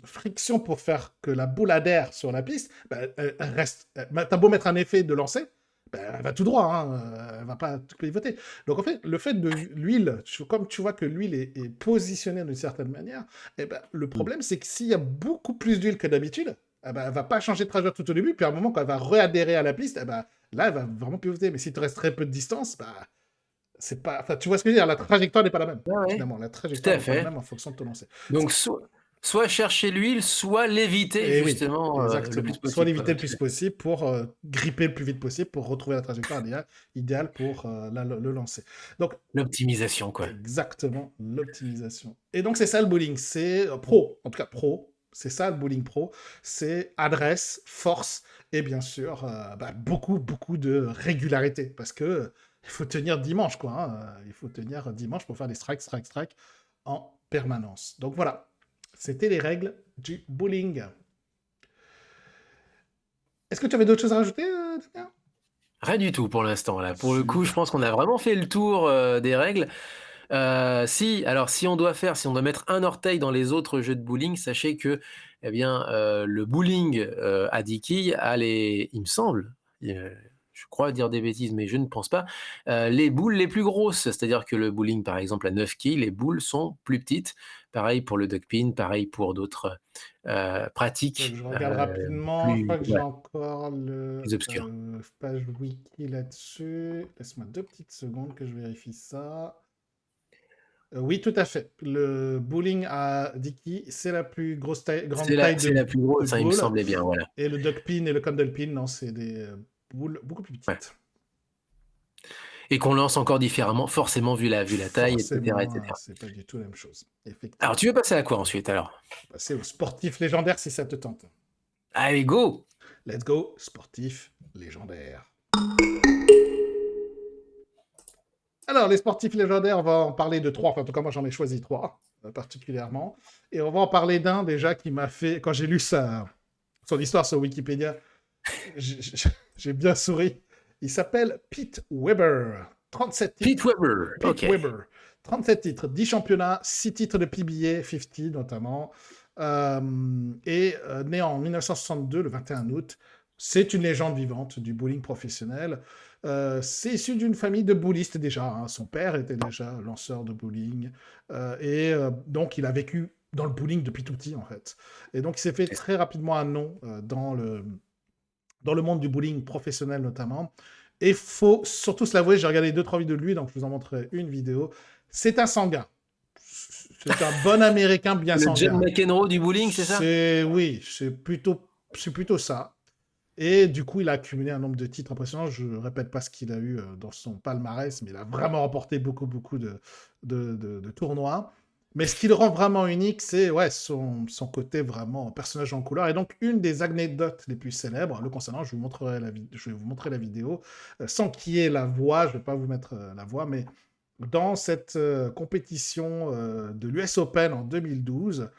friction pour faire que la boule adhère sur la piste, bah, elle reste. Bah, t'as beau mettre un effet de lancer, bah, elle va tout droit, hein, elle va pas tout pivoter. Donc en fait, le fait de l'huile, comme tu vois que l'huile est positionnée d'une certaine manière, eh ben, le Mmh. problème c'est que s'il y a beaucoup plus d'huile que d'habitude, eh ben, elle va pas changer de trajectoire tout au début, puis à un moment quand elle va réadhérer à la piste, eh ben, là elle va vraiment pivoter. Mais s'il te reste très peu de distance, bah, c'est pas. Enfin, tu vois ce que je veux dire, la trajectoire n'est pas la même. Ouais, ouais, Finalement, la tout trajectoire à n'est pas la fait. même en fonction de ton lancer. Donc soit chercher l'huile, soit l'éviter Et oui, justement, le plus exactement. Soit possible, quoi. l'éviter le plus possible pour gripper le plus vite possible pour retrouver la trajectoire idéale pour le lancer. Donc, L'optimisation, quoi. exactement, l'optimisation. Et donc, c'est ça le bowling. C'est pro, en tout cas pro. C'est ça le bowling pro. C'est adresse, force et bien sûr bah, beaucoup, beaucoup de régularité. Parce que il faut tenir dimanche, quoi. Hein. Il faut tenir dimanche pour faire des strikes, strikes, strikes en permanence. Donc voilà, c'était les règles du bowling. Est-ce que tu avais d'autres choses à rajouter, Damien? Rien du tout pour l'instant, là. Pour le coup, je Super. pense qu'on a vraiment fait le tour, des règles. Si on doit mettre un orteil dans les autres jeux de bowling, sachez que, eh bien, le bowling, à 10 quilles a il me semble, je crois dire des bêtises, mais je ne pense pas, les boules les plus grosses. C'est-à-dire que le bowling, par exemple, à 9 quilles, les boules sont plus petites. Pareil pour le duck pin, pareil pour d'autres, Donc, pratiques, je regarde rapidement. Je crois que j'ai ouais, encore le plus obscures. page wiki là-dessus. Laisse-moi 2 petites secondes que je vérifie ça. Oui, tout à fait. Le bowling à Dicky, c'est la plus grande taille C'est la plus de grosse, hein, il me boule. semblait bien, voilà. Et le duck pin et le candle pin, non, c'est des boules beaucoup plus Ouais. petites. Et qu'on lance encore différemment, forcément vu la taille, et cetera, et Forcément, cetera. c'est pas du tout la même chose. Alors, Effectivement. tu veux passer à quoi ensuite alors? Passer au sportif légendaire si ça te tente. Allez, go! Let's go, sportif légendaire. Alors, les sportifs légendaires, on va en parler de 3. Enfin, en tout cas, moi, j'en ai choisi 3, particulièrement. Et on va en parler d'un, déjà, qui m'a fait... Quand j'ai lu son histoire sur Wikipédia, j'ai bien souri. Il s'appelle Pete Weber. 37 Pete titres. Weber, Pete OK. Weber. 37 titres, 10 championnats, 6 titres de PBA, 50 notamment. Né en 1962, le 21 août. C'est une légende vivante du bowling professionnel. C'est issu d'une famille de bowlistes déjà, hein. Son père était déjà lanceur de bowling. Donc, il a vécu dans le bowling depuis tout petit, en fait. Et donc, il s'est fait très rapidement un nom dans le monde du bowling professionnel, notamment. Et faut surtout se l'avouer, j'ai regardé 2-3 vidéos de lui, donc je vous en montrerai une vidéo. C'est un sanguin. C'est un bon Américain bien Le John sanguin. McEnroe du bowling, c'est ça? Oui, c'est plutôt ça. Et du coup, il a accumulé un nombre de titres impressionnants. Je ne répète pas ce qu'il a eu dans son palmarès, mais il a vraiment remporté beaucoup de tournois. Mais ce qui le rend vraiment unique, c'est son côté vraiment personnage en couleur. Et donc, une des anecdotes les plus célèbres le concernant, je vais vous montrer la vidéo, sans qu'il y ait la voix, je ne vais pas vous mettre la voix, mais dans cette compétition de l'US Open en 2012,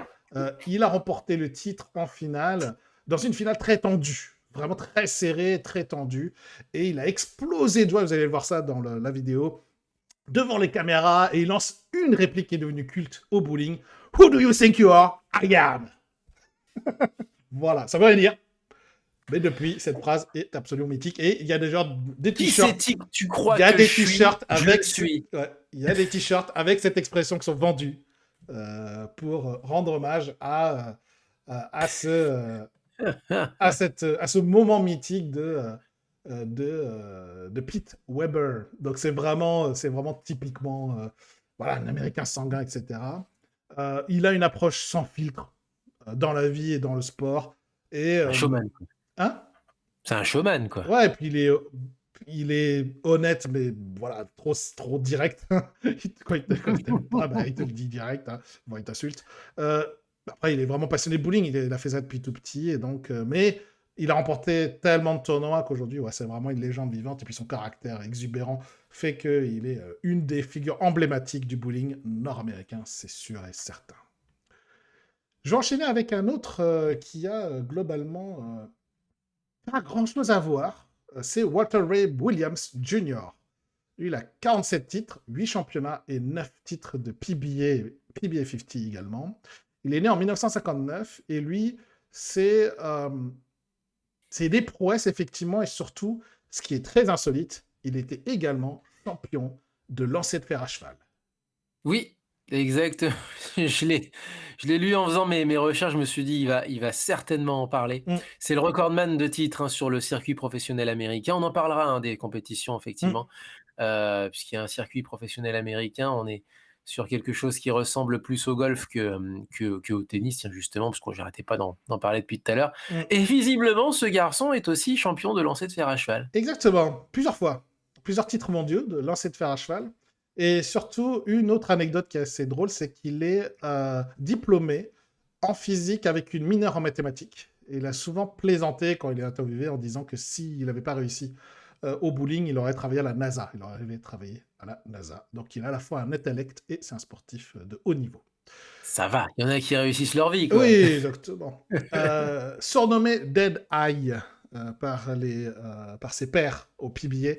il a remporté le titre en finale, dans une finale très tendue, vraiment très serrée, très tendue, et il a explosé de joie, vous allez voir ça dans la vidéo, devant les caméras, et il lance une réplique qui est devenue culte au bowling. Who do you think you are? I am. Voilà, ça veut rien dire. Mais depuis, cette phrase est absolument mythique. Et il y a déjà des Qui t-shirts. c'est-il que tu crois Il y a que des je suis? t-shirts Je avec. le suis. Il y a des t-shirts avec cette expression qui sont vendus pour rendre hommage à ce moment mythique de Pete Weber. Donc c'est vraiment typiquement voilà, un Américain sanguin, etc. Il a une approche sans filtre dans la vie et dans le sport. Et, Un showman, quoi. hein? C'est un showman, quoi. Ouais, et puis il est honnête, mais voilà, trop direct. Quand il t'aime pas, bah, il te le dit direct. Hein. Bon, il t'insulte. Après, il est vraiment passionné de bowling. Il a fait ça depuis tout petit. Et donc, mais il a remporté tellement de tournois qu'aujourd'hui, c'est vraiment une légende vivante. Et puis son caractère exubérant fait qu'il est une des figures emblématiques du bowling nord-américain, c'est sûr et certain. Je vais enchaîner avec un autre qui a globalement pas grand-chose à voir. C'est Walter Ray Williams Jr. Lui, il a 47 titres, 8 championnats et 9 titres de PBA 50 également. Il est né en 1959 et lui, c'est des prouesses, effectivement, et surtout, ce qui est très insolite, il était également champion de lancer de fer à cheval. Oui, exactement. Je l'ai lu en faisant mes recherches, je me suis dit: «Il va certainement en parler». Mm. C'est le recordman de titres, hein, sur le circuit professionnel américain. On en parlera, hein, des compétitions effectivement, puisqu'il y a un circuit professionnel américain. On est sur quelque chose qui ressemble plus au golf qu'au tennis, tiens, justement, parce que j'arrêtais pas d'en parler depuis tout à l'heure. Mm. Et visiblement, ce garçon est aussi champion de lancer de fer à cheval. Exactement, plusieurs fois. Plusieurs titres mondiaux de lancer de fer à cheval. Et surtout, une autre anecdote qui est assez drôle, c'est qu'il est diplômé en physique avec une mineure en mathématiques. Et il a souvent plaisanté quand il est interviewé en disant que s'il n'avait pas réussi au bowling, il aurait travaillé à la NASA. Il aurait arrivé à travailler à la NASA. Donc il a à la fois un intellect et c'est un sportif de haut niveau. Ça va, il y en a qui réussissent leur vie, quoi. Oui, exactement. Surnommé Dead Eye par ses pairs au PBA,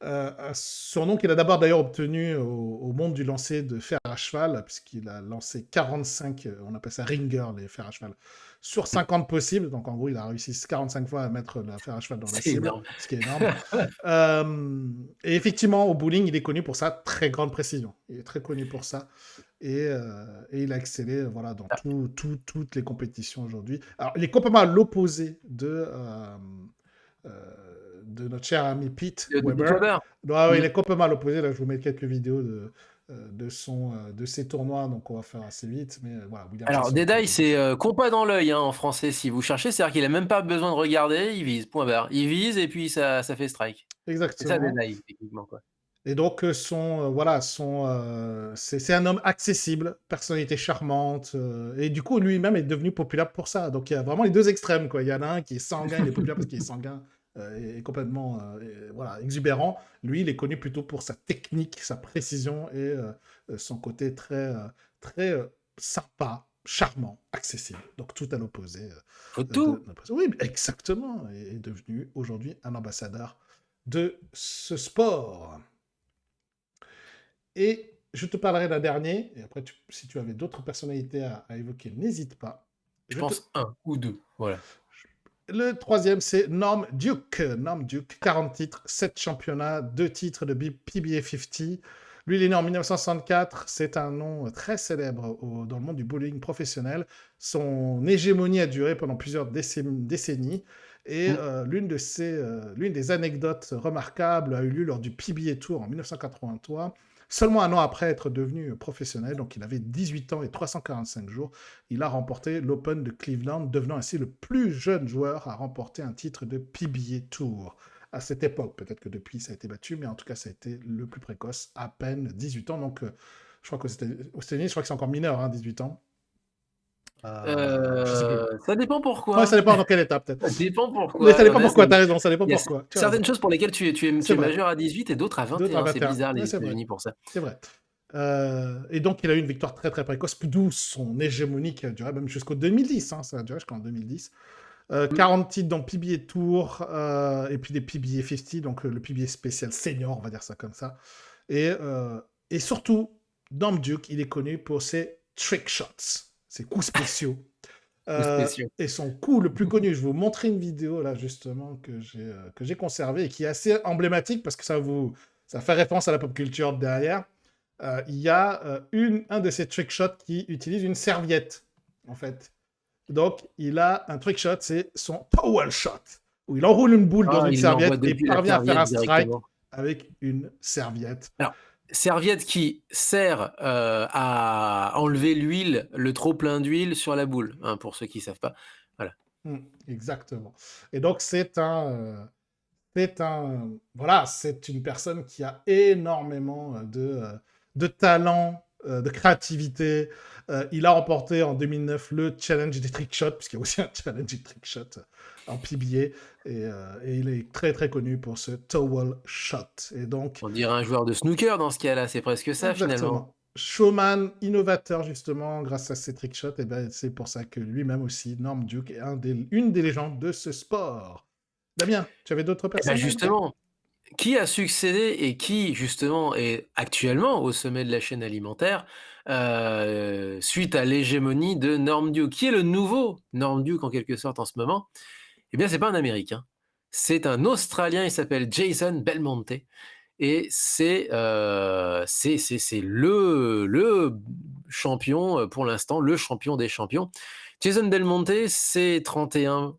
Un surnom qu'il a d'abord d'ailleurs obtenu au monde du lancer de fer à cheval, puisqu'il a lancé 45, on appelle ça ringer, les fers à cheval, sur 50 possibles. Donc en gros, il a réussi 45 fois à mettre la fer à cheval dans la C'est cible, énorme. ce qui est énorme. Et effectivement, au bowling, il est connu pour sa très grande précision. Il est très connu pour ça. Et il a excellé voilà, dans toutes les compétitions aujourd'hui. Alors, il est complètement à l'opposé de notre cher ami Pete De Pete Weber. Weber. Ouais, ouais, il est complètement à l'opposé. Là, je vous mets quelques vidéos de ses tournois, donc on va faire assez vite. Mais voilà, Williams Alors, Sasson est très Dedaï, connu pour c'est ça. compas dans l'œil en français si vous cherchez. C'est-à-dire qu'il a même pas besoin de regarder, il vise, point barre. Il vise et puis ça fait strike. C'est ça, Exactement. Dedaï, techniquement, quoi. Et donc, voilà, c'est un homme accessible, personnalité charmante, et du coup, lui-même est devenu populaire pour ça. Donc, il y a vraiment les deux extrêmes, quoi. Il y en a un qui est sanguin, il est populaire parce qu'il est sanguin, et complètement voilà, exubérant. Lui, il est connu plutôt pour sa technique, sa précision et son côté très sympa, charmant, accessible. Donc, tout à l'opposé Faut tout. Oui, exactement. Et est devenu aujourd'hui un ambassadeur de ce sport. Et je te parlerai d'un dernier, et après, si tu avais d'autres personnalités à évoquer, n'hésite pas. Je Je te... pense un ou deux. Voilà. Le troisième, c'est Norm Duke. Norm Duke, 40 titres, 7 championnats, 2 titres de PBA 50. Lui, il est né en 1964. C'est un nom très célèbre dans le monde du bowling professionnel. Son hégémonie a duré pendant plusieurs décennies. Et l'une des anecdotes remarquables a eu lieu lors du PBA Tour en 1983. Seulement un an après être devenu professionnel, donc il avait 18 ans et 345 jours, il a remporté l'Open de Cleveland, devenant ainsi le plus jeune joueur à remporter un titre de PBA Tour. À cette époque, peut-être que depuis ça a été battu, mais en tout cas ça a été le plus précoce, à peine 18 ans. Donc je crois que c'était aux États-Unis, je crois que c'est encore mineur, hein, 18 ans. Je sais plus. Ça dépend Ouais, ça pourquoi. dépend dans quel état, peut-être. Ça dépend Mais pourquoi. ça Il y en dépend a, pourquoi, t'as raison, ça dépend il y a pourquoi. Tu as raison. certaines choses pour lesquelles tu C'est es vrai. majeur à 18 et d'autres à D'autres à 21. C'est 21. bizarre, Ouais, les c'est vrai. États-Unis, pour ça. C'est vrai. Et donc, il a eu une victoire très très précoce, d'où son hégémonie qui a duré même jusqu'au 2010. Hein, ça a duré jusqu'en 2010. 40 titres dans PBA Tour, et puis des PBA 50, donc le PBA spécial senior, on va dire ça comme ça. Et surtout, Norm Duke, il est connu pour ses trick shots, ses coups spéciaux. Ou spéciaux. Et son coup le plus connu, je vais vous montrer une vidéo là justement que j'ai conservée et qui est assez emblématique parce que ça fait référence à la pop culture derrière. Il y a un de ces trick shots qui utilise une serviette en fait. Donc il a un trick shot, c'est son towel shot où il enroule une boule dans Ah, une il l'envoie serviette et depuis la parvient à faire un serviette strike directement. avec une serviette. Alors, serviette qui sert à enlever l'huile, le trop plein d'huile sur la boule, hein, pour ceux qui savent pas. Voilà. Exactement. Et donc voilà, c'est une personne qui a énormément de talent, de créativité. Il a remporté en 2009 le challenge des trick shots, puisqu'il y a aussi un challenge des trick shots en PBA, et il est très très connu pour ce towel shot. Et donc, On dirait un joueur de snooker dans ce cas-là, c'est presque ça finalement. exactement. Showman, innovateur justement, grâce à ses trick shots, et ben, c'est pour ça que lui-même aussi, Norm Duke, est une des légendes de ce sport. Damien, tu avais d'autres Eh ben personnes à évoquer? justement, qui a succédé et qui justement est actuellement au sommet de la chaîne alimentaire suite à l'hégémonie de Norm Duke? Qui est le nouveau Norm Duke en quelque sorte en ce moment? Eh bien, c'est pas un Américain, c'est un Australien, il s'appelle Jason Belmonte et c'est le champion, pour l'instant, le champion des champions. Jason Belmonte, c'est 31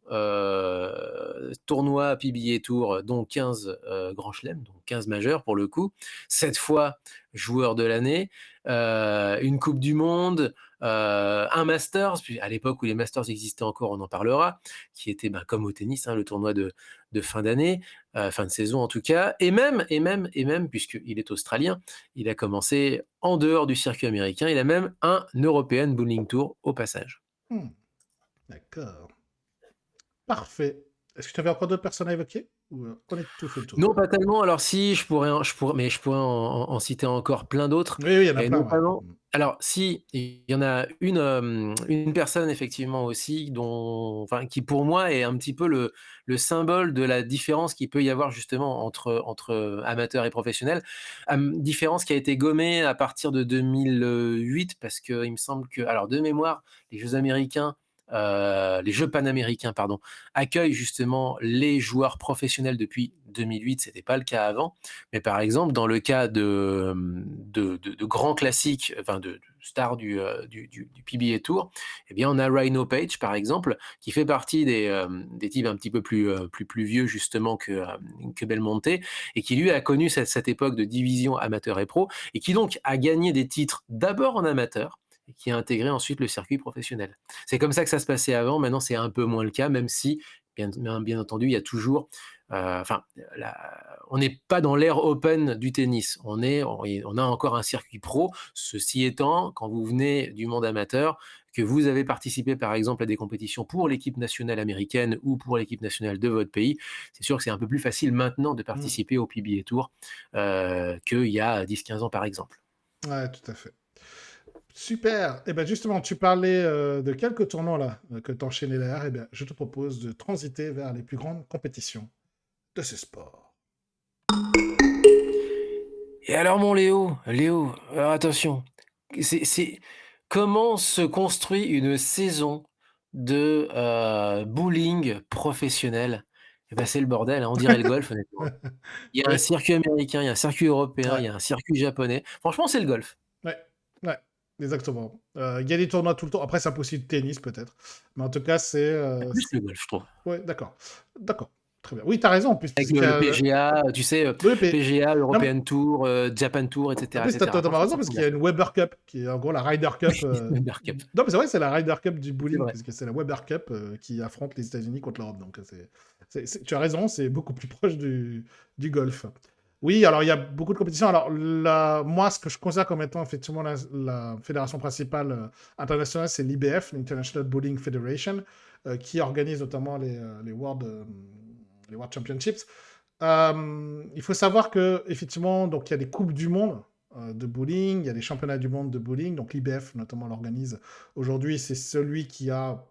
tournois PBA Tour, dont 15 Grands Chelems, donc 15 majeurs pour le coup, 7 fois joueur de l'année, une Coupe du Monde, un Masters, puis à l'époque où les Masters existaient encore, on en parlera, qui était comme au tennis, hein, le tournoi de fin d'année, fin de saison en tout cas, et même, puisqu'il est australien, il a commencé en dehors du circuit américain, il a même un European Bowling Tour au passage. D'accord. Parfait. Est-ce que tu avais encore d'autres personnes à évoquer? Ou, on est tout fait le tour? Non, pas tellement. Alors si, je pourrais en citer encore plein d'autres Oui, oui, il y en a et plein, ouais. notamment Mmh. alors si, il y en a une personne effectivement aussi dont enfin qui pour moi est un petit peu le symbole de la différence qu'il peut y avoir justement entre amateurs et professionnels. Différence qui a été gommée à partir de 2008 parce qu'il me semble que alors de mémoire, les Jeux américains, les Jeux panaméricains pardon, accueille justement les joueurs professionnels depuis 2008, c'était pas le cas avant. Mais par exemple, dans le cas de grands classiques, enfin de stars du PBA Tour, eh bien, on a Rhino Page, par exemple, qui fait partie des types un petit peu plus vieux justement que Belmonte, et qui lui a connu cette époque de division amateur et pro, et qui donc a gagné des titres d'abord en amateur, et qui a intégré ensuite le circuit professionnel. C'est comme ça que ça se passait avant. Maintenant, c'est un peu moins le cas, même si, bien entendu, il y a toujours. Enfin, on n'est pas dans l'ère open du tennis. On a encore un circuit pro. Ceci étant, quand vous venez du monde amateur, que vous avez participé par exemple à des compétitions pour l'équipe nationale américaine ou pour l'équipe nationale de votre pays, c'est sûr que c'est un peu plus facile maintenant de Mmh. participer au PBA Tour qu'il y a 10-15 ans par exemple. Ouais, tout à fait. Super! Et ben justement, tu parlais, de quelques tournois là, que tu enchaînais derrière et bien, je te propose de transiter vers les plus grandes compétitions de ce sport. Et alors mon Léo, alors attention, c'est comment se construit une saison de, bowling professionnel? Et bah, c'est le bordel, hein, on dirait le golf honnêtement. Il y a un Oui, circuit américain, il y a un circuit européen, ouais, il y a un circuit japonais. Franchement, c'est le golf. ouais, ouais, exactement. Il y a des tournois tout le temps. Après, c'est un peu aussi le tennis peut-être, mais en tout cas, C'est plus le golf, je trouve. ouais, d'accord. D'accord, très bien. Oui, tu as raison en plus, Avec puisqu'il y le a PGA, tu sais, oui, puis PGA, non, mais European Tour, Japan Tour et en cetera et plus, tu as cetera. totalement Franchement, raison c'est parce trop qu'il bien. y a une Weber Cup qui est en gros la Ryder Cup, Ryder Cup, non, mais c'est vrai, c'est la Ryder Cup du c'est bowling vrai. puisque c'est la Weber Cup, qui affronte les États-Unis contre l'Europe, donc tu as raison, c'est beaucoup plus proche du golf. Oui, alors il y a beaucoup de compétitions. Alors moi, ce que je considère comme étant effectivement la fédération principale, internationale, c'est l'IBF, l'International Bowling Federation, qui organise notamment les World Championships. Il faut savoir que effectivement, donc il y a des coupes du monde de bowling, il y a des championnats du monde de bowling, donc l'IBF notamment l'organise. Aujourd'hui, c'est celui qui a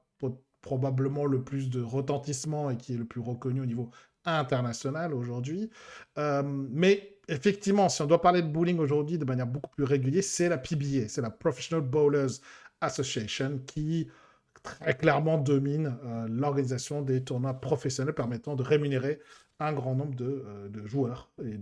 probablement le plus de retentissement et qui est le plus reconnu au niveau international aujourd'hui. Mais effectivement, si on doit parler de bowling aujourd'hui de manière beaucoup plus régulière, c'est la PBA, c'est la Professional Bowlers Association qui très clairement domine l'organisation des tournois professionnels permettant de rémunérer un grand nombre de joueurs et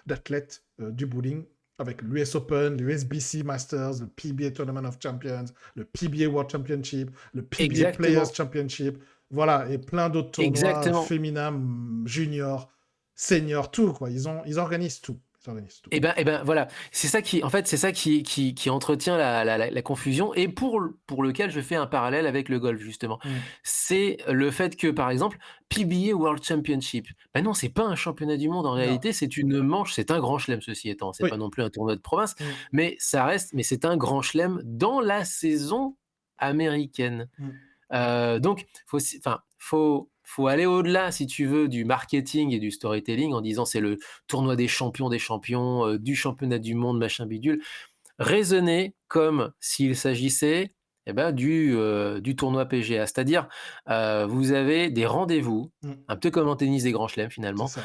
d'athlètes du bowling avec l'US Open, l'USBC Masters, le PBA Tournament of Champions, le PBA World Championship, le PBA Players Exactement, Championship, voilà, et plein d'autres tournois exactement. féminins, juniors, seniors, tout, quoi. Ils organisent tout. Ils organisent tout. Et ben, voilà, c'est ça qui en fait, c'est ça qui entretient la confusion et pour lequel je fais un parallèle avec le golf justement. Mm. C'est le fait que, par exemple, PBA World Championship, ben non, c'est pas un championnat du monde en Non. réalité, c'est une manche, c'est un grand chelem ceci étant, c'est pas Oui. non plus un tournoi de province, Mm. mais c'est un grand chelem dans la saison américaine. Mm. Donc, faut aller au-delà, si tu veux, du marketing et du storytelling en disant c'est le tournoi des champions, du championnat du monde, machin bidule. Raisonner comme s'il s'agissait eh ben, du tournoi PGA. C'est-à-dire, vous avez des rendez-vous, Mm. un peu comme en tennis des grands chelems C'est finalement, ça.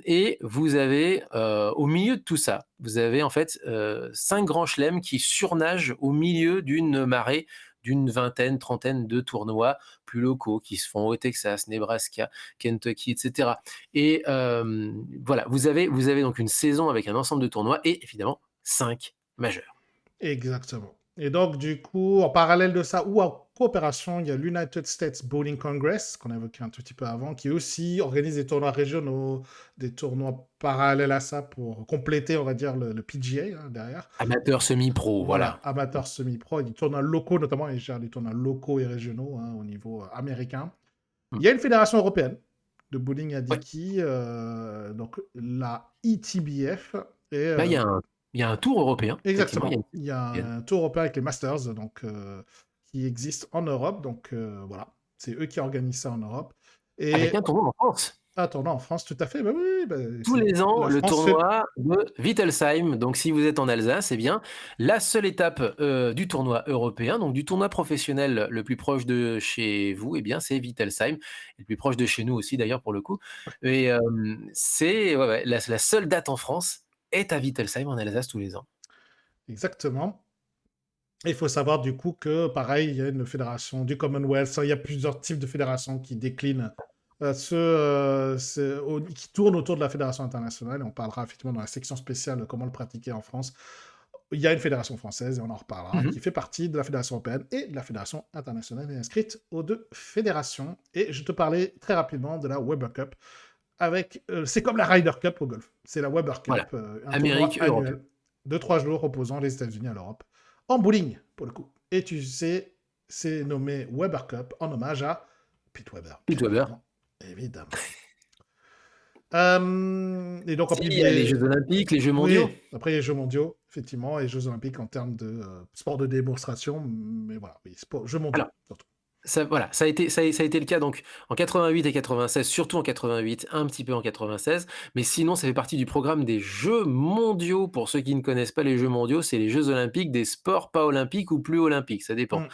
et vous avez, au milieu de tout ça, vous avez en fait 5 grands chelems qui surnagent au milieu d'une marée d'une vingtaine, trentaine de tournois plus locaux qui se font au Texas, Nebraska, Kentucky, etc. Et voilà, vous avez donc une saison avec un ensemble de tournois et évidemment 5 majeurs. Exactement. Et donc, du coup, en parallèle de ça, ou en coopération, il y a l'United States Bowling Congress, qu'on a évoqué un tout petit peu avant, qui aussi organise des tournois régionaux, des tournois parallèles à ça pour compléter, on va dire, le PGA hein, derrière. Amateur, semi-pro, Voilà, voilà. amateurs semi-pro, et des tournois locaux notamment, ils gèrent des tournois locaux et régionaux hein, au niveau américain. Mmh. Il y a une fédération européenne de bowling à Ouais. Dicky, donc la ITBF, et Bah, il y a un tour européen, effectivement, il y a exactement. une Il y a européenne. un tour européen avec les Masters, donc qui existe en Europe. Donc voilà, c'est eux qui organisent ça en Europe. Avec Et un tournoi en France. un tournoi en France, tout à fait. Bah oui, oui, bah, Tous les ans, la le France fait. tournoi de Wittelsheim. Donc, si vous êtes en Alsace, eh bien, la seule étape du tournoi européen, donc du tournoi professionnel le plus proche de chez vous, eh bien, c'est Wittelsheim, et le plus proche de chez nous aussi d'ailleurs pour le coup. Et c'est ouais, ouais, la seule date en France est à Wittelsheim en Alsace tous les ans. Exactement. Et il faut savoir du coup que, pareil, il y a une fédération du Commonwealth, il y a plusieurs types de fédérations qui déclinent qui tournent autour de la fédération internationale. Et on parlera effectivement dans la section spéciale de comment le pratiquer en France. Il y a une fédération française, et on en reparlera, Mhm. qui fait partie de la fédération européenne et de la fédération internationale et inscrite aux deux fédérations. Et je te parlais très rapidement de la Weber Cup. C'est comme la Ryder Cup au golf. C'est la Weber Cup, Voilà. un tournoi Amérique, Europe. annuel de 3 jours opposant les États-Unis à l'Europe en bowling pour le coup. Et tu sais, c'est nommé Weber Cup en hommage à Pete Weber, bien Pete Weber. évidemment. Évidemment. Et donc en Si, il y a les PBA, Jeux Olympiques, les Jeux mondiaux. oui, après il y a les Jeux mondiaux, effectivement, et les Jeux olympiques en termes de sport de démonstration, mais voilà, oui, Jeux mondiaux Alors, surtout. ça, voilà, ça a été le cas donc en 88 et 96, surtout en 88, un petit peu en 96, mais sinon ça fait partie du programme des Jeux mondiaux. Pour ceux qui ne connaissent pas les Jeux mondiaux, c'est les Jeux olympiques des sports pas olympiques ou plus olympiques, ça dépend. Mm,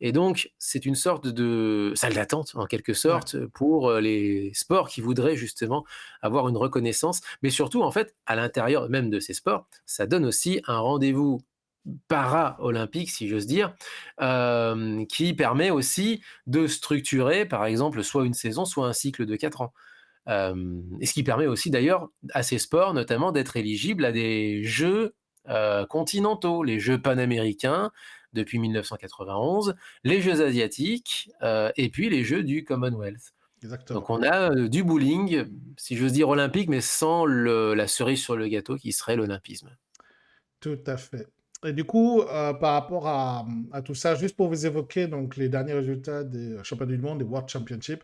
Et donc c'est une sorte de salle d'attente en quelque ouais, sorte pour les sports qui voudraient justement avoir une reconnaissance, mais surtout en fait à l'intérieur même de ces sports, ça donne aussi un rendez-vous para-olympique, si j'ose dire, qui permet aussi de structurer, par exemple, soit une saison, soit un cycle de 4 ans. Et ce qui permet aussi d'ailleurs à ces sports, notamment, d'être éligibles à des jeux continentaux, les jeux panaméricains depuis 1991, les jeux asiatiques et puis les jeux du Commonwealth. Donc exactement. on a du bowling, si j'ose dire olympique, mais sans la cerise sur le gâteau qui serait l'olympisme. Tout à fait. Et du coup, par rapport à tout ça, juste pour vous évoquer donc les derniers résultats des championnats du monde, des World Championships,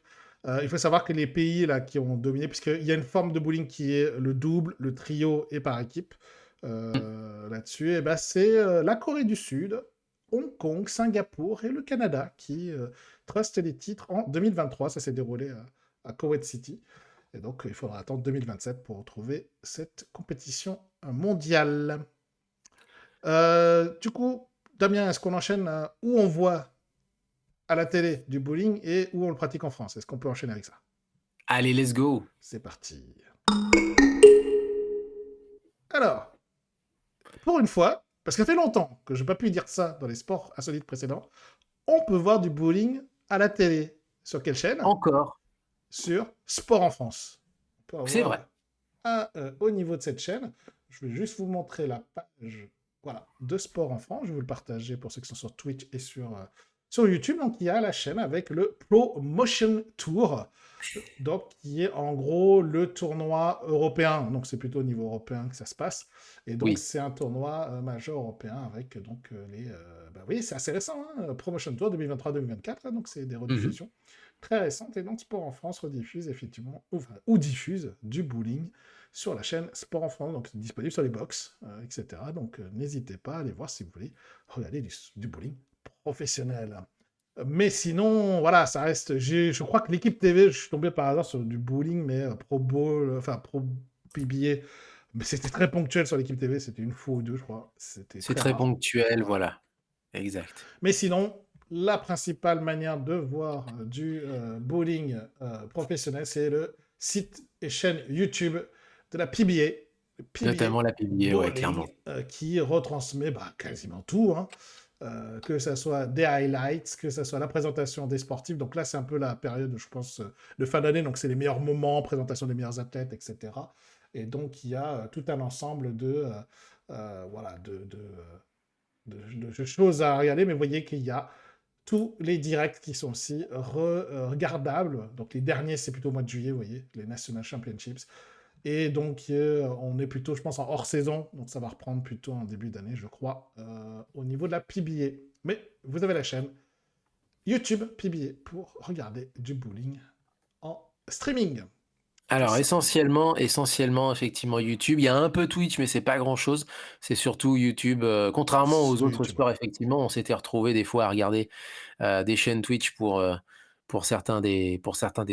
il faut savoir que les pays là, qui ont dominé, puisqu'il y a une forme de bowling qui est le double, le trio et par équipe, là-dessus, et ben c'est la Corée du Sud, Hong Kong, Singapour et le Canada qui trustent les titres en 2023. Ça s'est déroulé à Kuwait City. Et donc, il faudra attendre 2027 pour retrouver cette compétition mondiale. Du coup, Damien, est-ce qu'on enchaîne où on voit à la télé du bowling et où on le pratique en France? Est-ce qu'on peut enchaîner avec ça? Allez, let's go! C'est parti. Alors, pour une fois, parce que ça fait longtemps que je n'ai pas pu dire ça dans les sports insolites précédents, on peut voir du bowling à la télé. Sur quelle chaîne? Encore, Sur Sport en France. On peut c'est avoir vrai. au niveau de cette chaîne. Je vais juste vous montrer la page voilà, de Sport en France. Je vais vous le partager pour ceux qui sont sur Twitch et sur YouTube. Donc, il y a la chaîne avec le Pro Motion Tour, donc qui est en gros le tournoi européen. Donc, c'est plutôt au niveau européen que ça se passe. Et donc, Oui. c'est un tournoi majeur européen avec donc bah oui, c'est assez récent, hein, Pro Motion Tour 2023-2024. Donc, c'est des Mhm. rediffusions très récentes. Et donc, Sport en France rediffuse effectivement, ou diffuse du bowling sur la chaîne Sport en France, donc disponible sur les box, etc. Donc n'hésitez pas à aller voir si vous voulez regarder du bowling professionnel. Mais sinon, voilà, ça reste. Je crois que l'équipe TV, je suis tombé par hasard sur du bowling, mais Pro Bowl, enfin Pro PBA, mais c'était très ponctuel sur l'équipe TV, c'était une fois ou deux, je crois. C'était C'est très très rare. ponctuel, Voilà. voilà. Exact. Mais sinon, la principale manière de voir du bowling professionnel, c'est le site et chaîne YouTube de la PBA, le PBA Notamment la PBA, ouais, Bowling, clairement. qui retransmet bah, quasiment tout, hein. Que ce soit des highlights, que ce soit la présentation des sportifs. Donc là, c'est un peu la période, je pense, de fin d'année. Donc c'est les meilleurs moments, présentation des meilleurs athlètes, etc. Et donc il y a tout un ensemble voilà, de choses à regarder, mais vous voyez qu'il y a tous les directs qui sont aussi regardables. Donc les derniers, c'est plutôt au mois de juillet, vous voyez, les National Championships. Et donc on est plutôt, je pense, en hors saison, donc ça va reprendre plutôt en début d'année, je crois, au niveau de la PBA. Mais vous avez la chaîne YouTube PBA pour regarder du bowling en streaming. Tout Alors simplement. essentiellement effectivement YouTube. Il y a un peu Twitch, mais c'est pas grand-chose. C'est surtout YouTube. Contrairement aux Sur autres YouTube. sports, effectivement, on s'était retrouvés des fois à regarder des chaînes Twitch pour certains des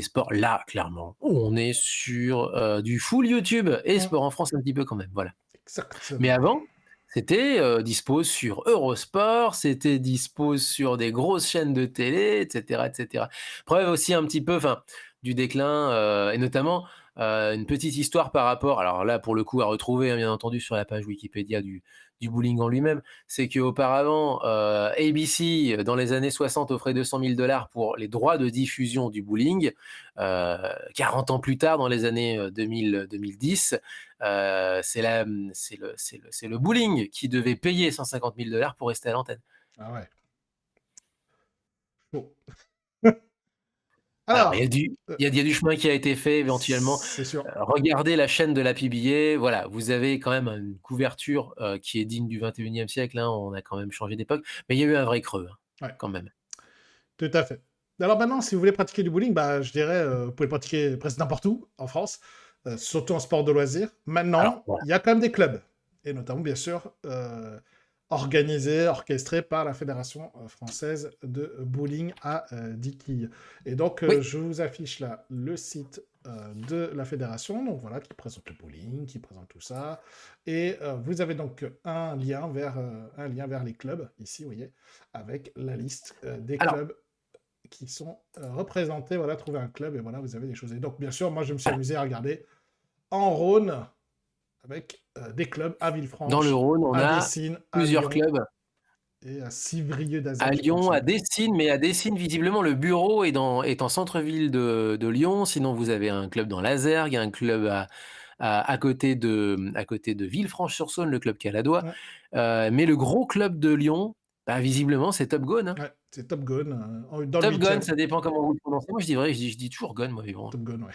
sports. Là, clairement, on est sur, du full YouTube et Mmh, sport en France un petit peu quand même, voilà. Mais exactement. avant, c'était, dispo sur Eurosport, c'était dispo sur des grosses chaînes de télé et cetera et cetera. Preuve aussi un petit peu, enfin, du déclin, et notamment, une petite histoire par rapport alors là, pour le coup, à retrouver, hein, bien entendu, sur la page Wikipédia du bowling en lui-même. C'est qu'auparavant, ABC, dans les années 60, offrait 200 000 pour les droits de diffusion du bowling. 40 ans plus tard, dans les années, 2010, c'est le bowling qui devait payer 150 000 pour rester à l'antenne. Ah ouais. Bon. Alors, Alors, il y a du chemin qui a été fait éventuellement. c'est sûr. Regardez la chaîne de la PBA, voilà, vous avez quand même une couverture, qui est digne du 21e siècle, hein, on a quand même changé d'époque, mais il y a eu un vrai creux, hein, Ouais, quand même. tout à fait. Alors maintenant, si vous voulez pratiquer du bowling, bah, je dirais, vous pouvez le pratiquer presque n'importe où en France, surtout en sport de loisir. Alors Maintenant, voilà. il y a quand même des clubs et notamment, bien sûr, organisés, orchestrés par la Fédération, française de bowling à, 10 quilles et donc Oui, je vous affiche là le site, de la fédération, donc voilà, qui présente le bowling, qui présente tout ça et vous avez donc un lien vers les clubs, ici, vous voyez, avec la liste, des alors clubs qui sont représentés. Voilà, trouver un club et voilà, vous avez des choses. Et donc, bien sûr, moi, je me suis voilà, amusé à regarder en Rhône avec des clubs à dans le Villefranche, Rhône, on à a Dessines, à plusieurs Lyon clubs. et à Civrieux-d'Azergues, À je crois, il me Lyon, à semble. Dessines, mais à Dessines, visiblement, le bureau est en centre-ville de Lyon. Sinon, vous avez un club dans l'Azergue, un club à côté de Villefranche-sur-Saône, le club caladois. Ouais, Mais le gros club de Lyon, bah, visiblement, c'est Top Gun, hein. ouais, c'est Top Gun dans le Top Gun, 8e. ça dépend comment vous le prononcez. Moi, je dis vrai, je dis toujours Gun, moi, mais bon. Top Gun, ouais.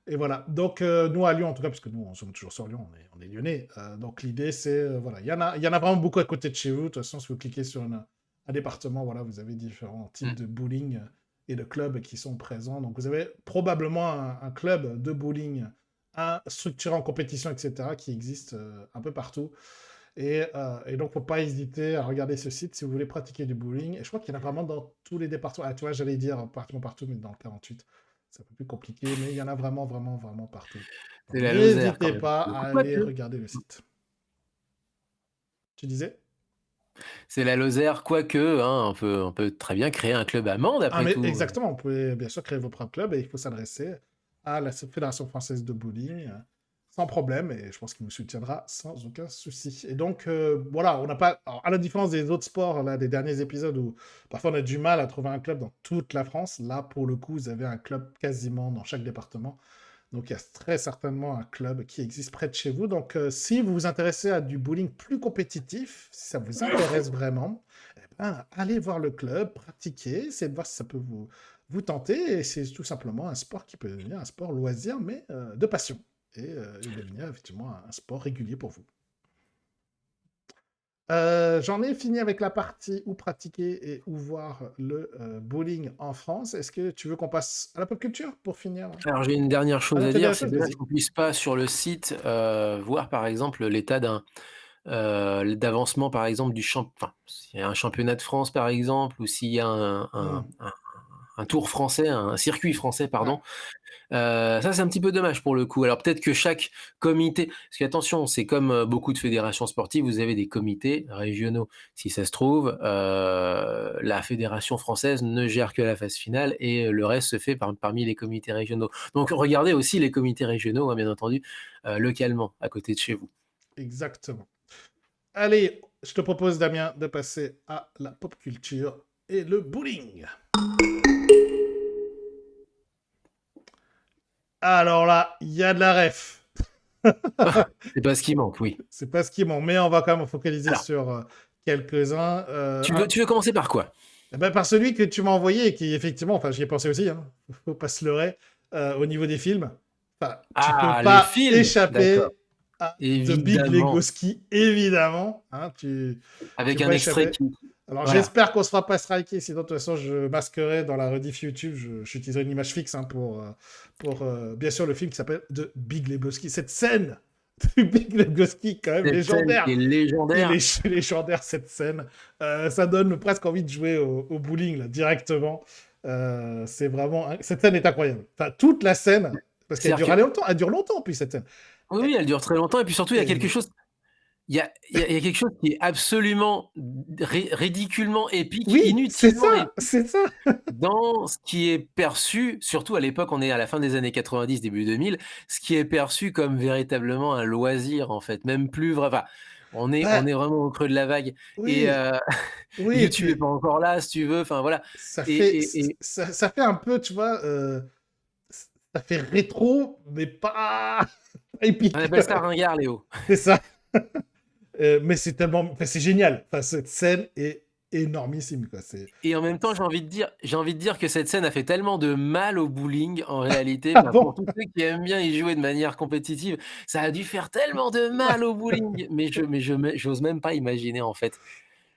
Et voilà. Donc, nous, à Lyon, en tout cas, parce que nous, on sommes toujours sur Lyon, on est lyonnais. Donc, l'idée, c'est, voilà, il y en a vraiment beaucoup à côté de chez vous. De toute façon, si vous cliquez sur un département, voilà, vous avez différents types Mm. de bowling et de clubs qui sont présents. Donc, vous avez probablement un club de bowling structuré en compétition, etc., qui existe un peu partout. Et donc, faut pas hésiter à regarder ce site si vous voulez pratiquer du bowling. Et je crois qu'il y en a vraiment dans tous les départements. Ah, tu vois, j'allais dire pratiquement partout, mais dans le 48, c'est un peu plus compliqué, mais il y en a vraiment, vraiment, vraiment partout. Donc, C'est la Lozère, quand n'hésitez même. pas Le à coup, aller quoique. regarder le site. Tu disais? C'est la Lozère, quoique, hein, on peut très bien créer un club à Mende, Ah, après mais tout. exactement, vous pouvez bien sûr créer votre propre club et il faut s'adresser à la Fédération française de bowling sans problème et je pense qu'il vous soutiendra sans aucun souci. Et donc, voilà, on n'a pas, alors, à la différence des autres sports, là, des derniers épisodes où parfois on a du mal à trouver un club dans toute la France, là, pour le coup, vous avez un club quasiment dans chaque département. Donc, il y a très certainement un club qui existe près de chez vous. Donc, si vous vous intéressez à du bowling plus compétitif, si ça vous intéresse vraiment, eh ben, allez voir le club, pratiquez, essayez de voir si ça peut vous tenter. Et c'est tout simplement un sport qui peut devenir un sport loisir, mais de passion. Et devenir effectivement un sport régulier pour vous. J'en ai fini avec la partie où pratiquer et où voir le bowling en France. Est-ce que tu veux qu'on passe à la pop culture pour finir? Alors j'ai une dernière Ah chose non, à tu as dit dire, la c'est chose? dommage Vas-y. qu'on puisse pas sur le site, voir par exemple l'état d'avancement par exemple du enfin, s'il y a un championnat de France par exemple ou s'il y a Hmm. un tour français, un circuit français Ouais. pardon. Ça c'est un petit peu dommage pour le coup. Alors peut-être que chaque comité parce qu'attention, c'est comme, beaucoup de fédérations sportives, vous avez des comités régionaux. Si ça se trouve, la fédération française ne gère que la phase finale et le reste se fait parmi les comités régionaux. Donc regardez aussi les comités régionaux, hein, bien entendu, localement, à côté de chez vous. Exactement. Allez, je te propose, Damien, de passer à la pop culture et le bowling. Alors là, il y a de la ref. C'est pas ce qui manque, oui. C'est pas ce qui manque, mais on va quand même focaliser Alors, sur quelques-uns. tu veux commencer par quoi? Eh ben, par celui que tu m'as envoyé et qui, effectivement, enfin, j'y ai pensé aussi, hein, faut pas se leurrer, au niveau des films. Enfin, tu peux Ah, les pas films! D'accord, échapper à The Big évidemment, Lebowski, évidemment. Hein, tu avec peux un pas extrait échapper. qui Alors voilà. j'espère qu'on se fera pas striker, sinon de toute façon je masquerai dans la rediff YouTube, j'utiliserai une image fixe hein, pour bien sûr le film qui s'appelle The Big Lebowski. Cette scène du Big Lebowski quand même Cette scène qui légendaire. est Il légendaire. est légendaire cette scène. Ça donne presque envie de jouer au bowling là, directement. C'est vraiment... Cette scène est incroyable. Enfin, toute la scène, parce qu'elle C'est-à-dire dure, que longtemps, elle dure longtemps, puis cette scène. oui, oui, elle dure très longtemps et puis surtout, il y a quelque Et... chose il y a quelque chose qui est absolument ridiculement épique, Oui, c'est inutilement ça, épique c'est ça. dans ce qui est perçu, surtout à l'époque, on est à la fin des années 90, début 2000, ce qui est perçu comme véritablement un loisir, en fait, même plus vrai enfin, on Bah, est vraiment au creux de la vague et oui, oui, et YouTube est pas puis encore là, si tu veux, enfin voilà ça et fait, et ça fait un peu, tu vois, ça fait rétro, mais pas on épique. appelle ça ringard, Léo. C'est ça. Mais c'est tellement, enfin, c'est génial. Enfin, cette scène est énormissime, quoi. Et en même temps, j'ai envie de dire que cette scène a fait tellement de mal au bowling en réalité, Ah enfin pour bon? tous ceux qui aiment bien y jouer de manière compétitive, ça a dû faire tellement de mal au bowling, j'ose même pas imaginer en fait.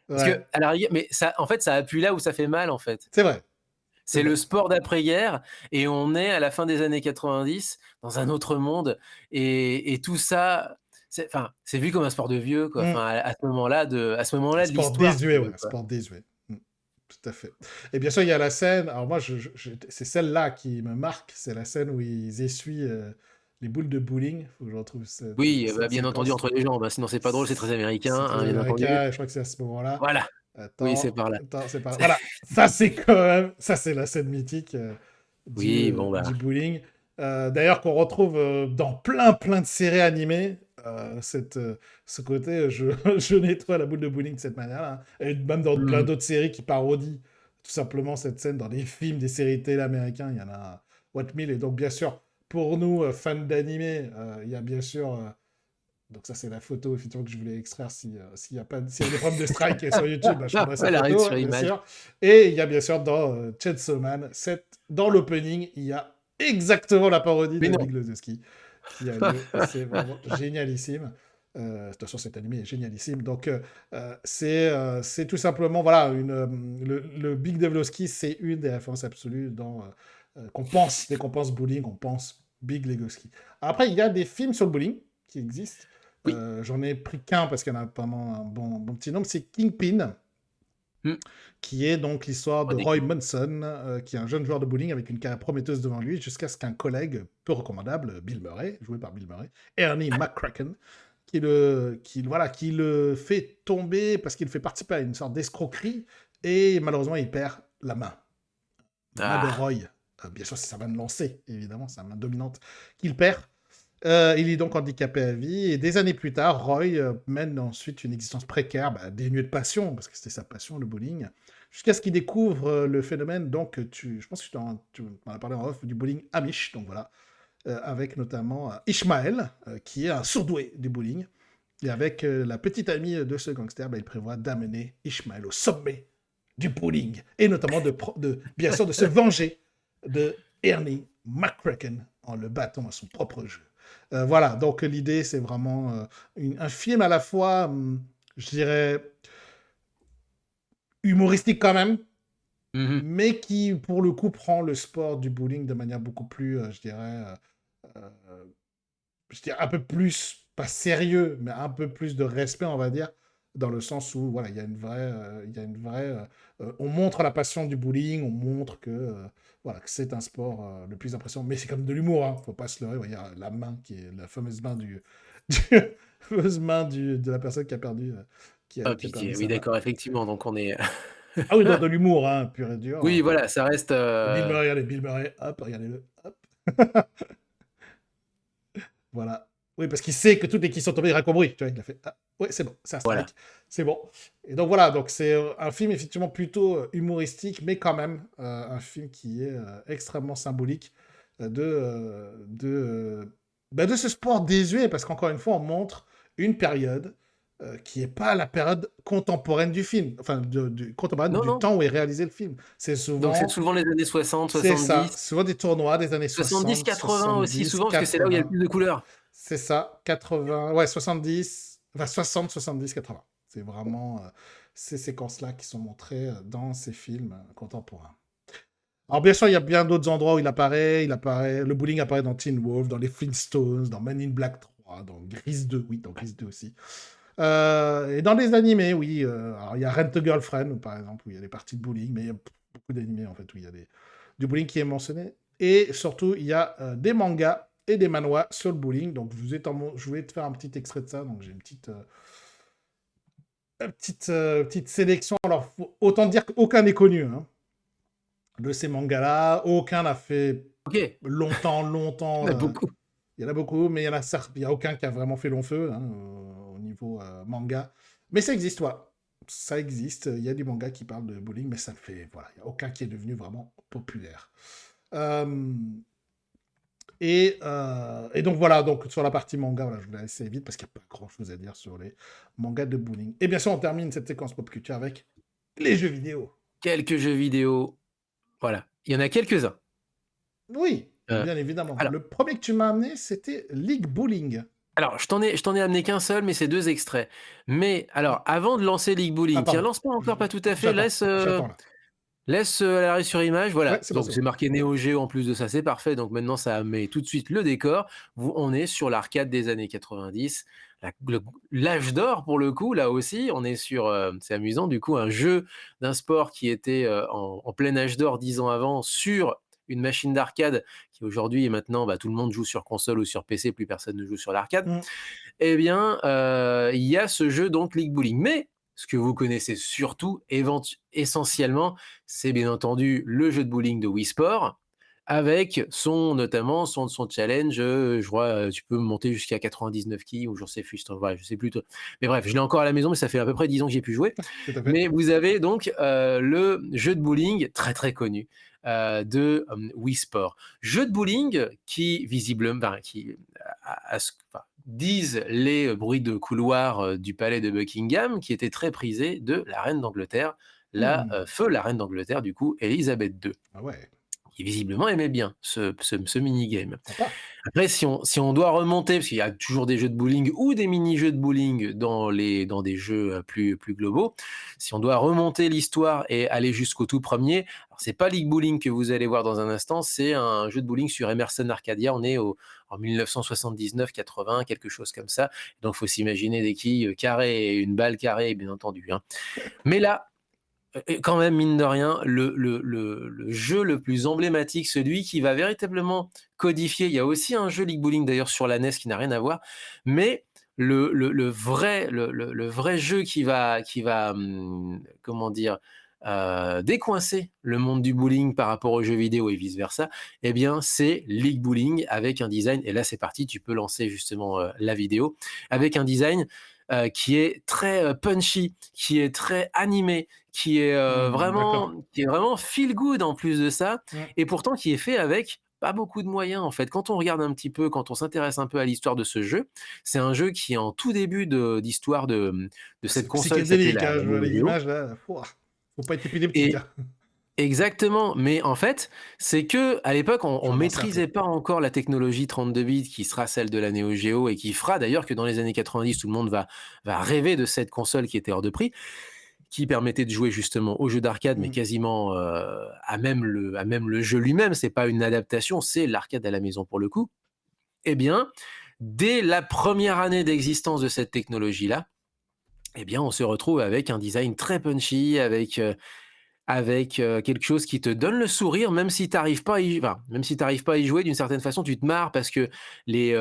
Parce Ouais, que à la rigueur mais ça en fait, ça appuie là où ça fait mal en fait. c'est vrai, c'est C'est vrai. le sport d'après-guerre et on est à la fin des années 90 dans un autre monde et tout ça, c'est vu comme un sport de vieux quoi, Mmh. enfin à ce moment-là de Sport l'histoire si tu désuet, veux ouais, quoi. sport désuet. Mmh. Tout à fait. Et bien sûr, il y a la scène, alors moi, c'est celle-là qui me marque, c'est la scène où ils essuient les boules de bowling. Faut que je retrouve Oui, bah, cette bien entendu séquence. entre les jambes, hein, sinon c'est pas drôle, c'est très américain, C'est hein, très bien entendu. américain, et je crois que c'est à ce moment-là. Voilà, oui, c'est par là. Attends, c'est pas... Voilà, ça c'est quand même... Ça c'est la scène mythique Oui, bon, du bah, bowling. D'ailleurs, qu'on retrouve dans plein de séries animées. Ce côté, je nettoie la boule de bowling de cette manière-là, hein. Et même dans plein mmh. d'autres séries qui parodient tout simplement cette scène dans des films, des séries télé américains, il y en a what mille. Et donc, bien sûr, pour nous, fans d'animé, il y a bien sûr... donc ça, c'est la photo effectivement que je voulais extraire s'il y a pas, s'il y a des problèmes de strike sur YouTube, bah, je prendrai cette Elle arrive photo, sur hein, bien image. sûr. Et il y a bien sûr dans Chainsaw Man, dans l'opening, il y a exactement la parodie Mais de non! Big Lebowski qui a lieu. C'est vraiment génialissime. De toute façon, cet animé est génialissime. Donc, c'est tout simplement, voilà, le Big Lebowski, c'est une des références absolues dès qu'on pense bowling, on pense Big Lebowski. Après, il y a des films sur le bowling qui existent. Oui. J'en ai pris qu'un parce qu'il y en a vraiment un bon petit nombre. C'est Kingpin, Mmh. qui est donc l'histoire de Chronique. Roy Munson, qui est un jeune joueur de bowling avec une carrière prometteuse devant lui, jusqu'à ce qu'un collègue peu recommandable, Bill Murray, joué par Bill Murray, Ernie McCracken, qui le fait tomber parce qu'il fait participer à une sorte d'escroquerie, et malheureusement il perd la main de Ah! Roy. Bien sûr, c'est sa main de lancer, évidemment, sa main dominante qu'il perd. Il est donc handicapé à vie, et des années plus tard, Roy mène ensuite une existence précaire, dénuée de passion, parce que c'était sa passion, le bowling, jusqu'à ce qu'il découvre le phénomène, donc je pense que tu m'en as parlé en off, du bowling Amish, donc voilà, avec notamment Ishmael, qui est un sourdoué du bowling, et avec la petite amie de ce gangster, il prévoit d'amener Ishmael au sommet du bowling, et notamment bien sûr de se venger de Ernie McCracken en le battant à son propre jeu. Voilà, donc l'idée, c'est vraiment un film à la fois, je dirais, humoristique quand même, Mmh mh. mais qui, pour le coup, prend le sport du bowling de manière beaucoup plus, euh, je dirais un peu plus, pas sérieux, mais un peu plus de respect, on va dire, dans le sens où, voilà, il y a une vraie, on montre la passion du bowling, on montre voilà, que c'est un sport le plus impressionnant, mais c'est comme de l'humour, hein, faut pas se leurrer, il y a la main qui est la fameuse main du fameuse main de la personne qui a perdu, Ah qui a puis perdu oui sa main. d'accord, effectivement, donc on est Ah oui, dans de l'humour, hein, pur et dur. oui voilà, ça reste, Et Bill Murray, regardez, Bill Murray, hop, regardez-le, hop. Voilà. Oui, parce qu'il sait que toutes les qui sont tombées bruit. Tu vois, il a fait ah, ouais, c'est bon, c'est un voilà. strike, c'est bon. Et donc voilà, donc c'est un film effectivement plutôt humoristique, mais quand même un film qui est extrêmement symbolique de ce sport désuet, parce qu'encore une fois, on montre une période qui n'est pas la période contemporaine du film, enfin contemporaine Non, du non, temps où est réalisé le film. donc c'est souvent les années C'est ça, 60-70, souvent des tournois des années 60, 70-80 aussi 70, souvent parce que c'est là où il y a le 80. plus de couleurs. C'est ça, 80, ouais, 70, enfin 60, 70, 80. C'est vraiment ces séquences-là qui sont montrées dans ces films contemporains. Alors bien sûr, il y a bien d'autres endroits où le bowling apparaît dans Teen Wolf, dans les Flintstones, dans Men in Black 3, dans Grease 2, oui, dans Grease 2 aussi. Et dans les animés, oui, alors il y a Rent a Girlfriend, par exemple, où il y a des parties de bowling, mais beaucoup d'animés, en fait, où il y a du bowling qui est mentionné. Et surtout, il y a des mangas et des manhwas sur le bowling. Donc, je voulais te faire un petit extrait de ça. Donc, j'ai une petite sélection. Alors, autant dire qu'aucun n'est connu, hein, de ces mangas-là. Aucun n'a fait OK, longtemps, il longtemps. y en a beaucoup. Il y en a beaucoup, mais il y a aucun qui a vraiment fait long feu, hein, au niveau manga. Mais ça existe, voilà. Ça existe. Il y a des mangas qui parlent de bowling, mais ça le fait. Voilà, il n'y a aucun qui est devenu vraiment populaire. Euh, et donc voilà, donc sur la partie manga, voilà, je vais la laisser vite parce qu'il n'y a pas grand-chose à dire sur les mangas de bowling. Et bien sûr, on termine cette séquence pop culture avec les jeux vidéo. Quelques jeux vidéo, voilà. Il y en a quelques-uns. Oui, Heu, bien évidemment. alors Le premier que tu m'as amené, c'était League Bowling. alors je t'en ai amené qu'un seul, mais c'est 2 extraits. Mais alors, avant de lancer League Ah, Bowling, tiens, pardon. lance pas encore, pas tout à fait, J'attends, laisse, j'attends là. laisse, l'arrêt sur image, Ouais, voilà. c'est bon, Donc c'est c'est bon. marqué Neo Geo en plus de ça, c'est parfait. Donc maintenant ça met tout de suite le décor. On est sur l'arcade des années 90, l'âge d'or pour le coup, là aussi. On est sur, c'est amusant du coup, un jeu d'un sport qui était, en plein âge d'or 10 ans avant sur une machine d'arcade qui aujourd'hui et maintenant, bah, tout le monde joue sur console ou sur PC, plus personne ne joue sur l'arcade. Mm. Eh bien, il y a ce jeu donc League Bowling. Mais ce que vous connaissez surtout, essentiellement, c'est bien entendu le jeu de bowling de Wii Sport, avec notamment son challenge, je crois, tu peux monter jusqu'à 99 quilles ou j'en sais plus, voilà, je sais plus trop. Mais bref, je l'ai encore à la maison, mais ça fait à peu près 10 ans que j'ai pu jouer. Tout à fait. Mais vous avez donc, le jeu de bowling très, très connu, de, Wii Sport. Jeu de bowling qui visiblement enfin qui à ce enfin, disent les bruits de couloir, du palais de Buckingham, qui était très prisé de la reine d'Angleterre, Hmm. feu la reine d'Angleterre du coup, Élisabeth II, Ah ouais, qui visiblement aimait bien ce mini-game. sympa. Après, si on doit remonter, parce qu'il y a toujours des jeux de bowling ou des mini-jeux de bowling dans des jeux plus globaux, si on doit remonter l'histoire et aller jusqu'au tout premier, alors c'est pas League Bowling que vous allez voir dans un instant, c'est un jeu de bowling sur Emerson Arcadia. On est en 1979-80, quelque chose comme ça. Donc, il faut s'imaginer des quilles carrées et une balle carrée, bien entendu, hein. Mais là, et quand même, mine de rien, le jeu le plus emblématique, celui qui va véritablement codifier, il y a aussi un jeu League Bowling d'ailleurs sur la NES qui n'a rien à voir, mais le vrai jeu qui va, comment dire? Décoincer le monde du bowling par rapport aux jeux vidéo et vice versa, eh bien, c'est League Bowling avec un design et là, c'est parti, tu peux lancer justement, la vidéo. Avec un design, qui est très, punchy, qui est très animé, Hmm, d'accord. qui est vraiment feel good en plus de ça Hmm. et pourtant qui est fait avec pas beaucoup de moyens, en fait. Quand on regarde un petit peu, quand on s'intéresse un peu à l'histoire de ce jeu, c'est un jeu qui est en tout début d'histoire de cette C'est console qui s'appelait psychédélique, la hein, je vois Neo les Geo images là. Pouah. Faut pas être épileptique, et hein. exactement, mais en fait, c'est qu'à l'époque, on Faut avancer un peu. maîtrisait pas encore la technologie 32 bits qui sera celle de la Neo Geo et qui fera d'ailleurs que dans les années 90, tout le monde va rêver de cette console qui était hors de prix, qui permettait de jouer justement aux jeux d'arcade, mais Hmm. quasiment, à même le jeu lui-même. C'est pas une adaptation, c'est l'arcade à la maison pour le coup. Eh bien, dès la première année d'existence de cette technologie-là, eh bien, on se retrouve avec un design très punchy, avec quelque chose qui te donne le sourire, même si tu arrives pas même si tu pas à y jouer d'une certaine façon, tu te marres parce que les,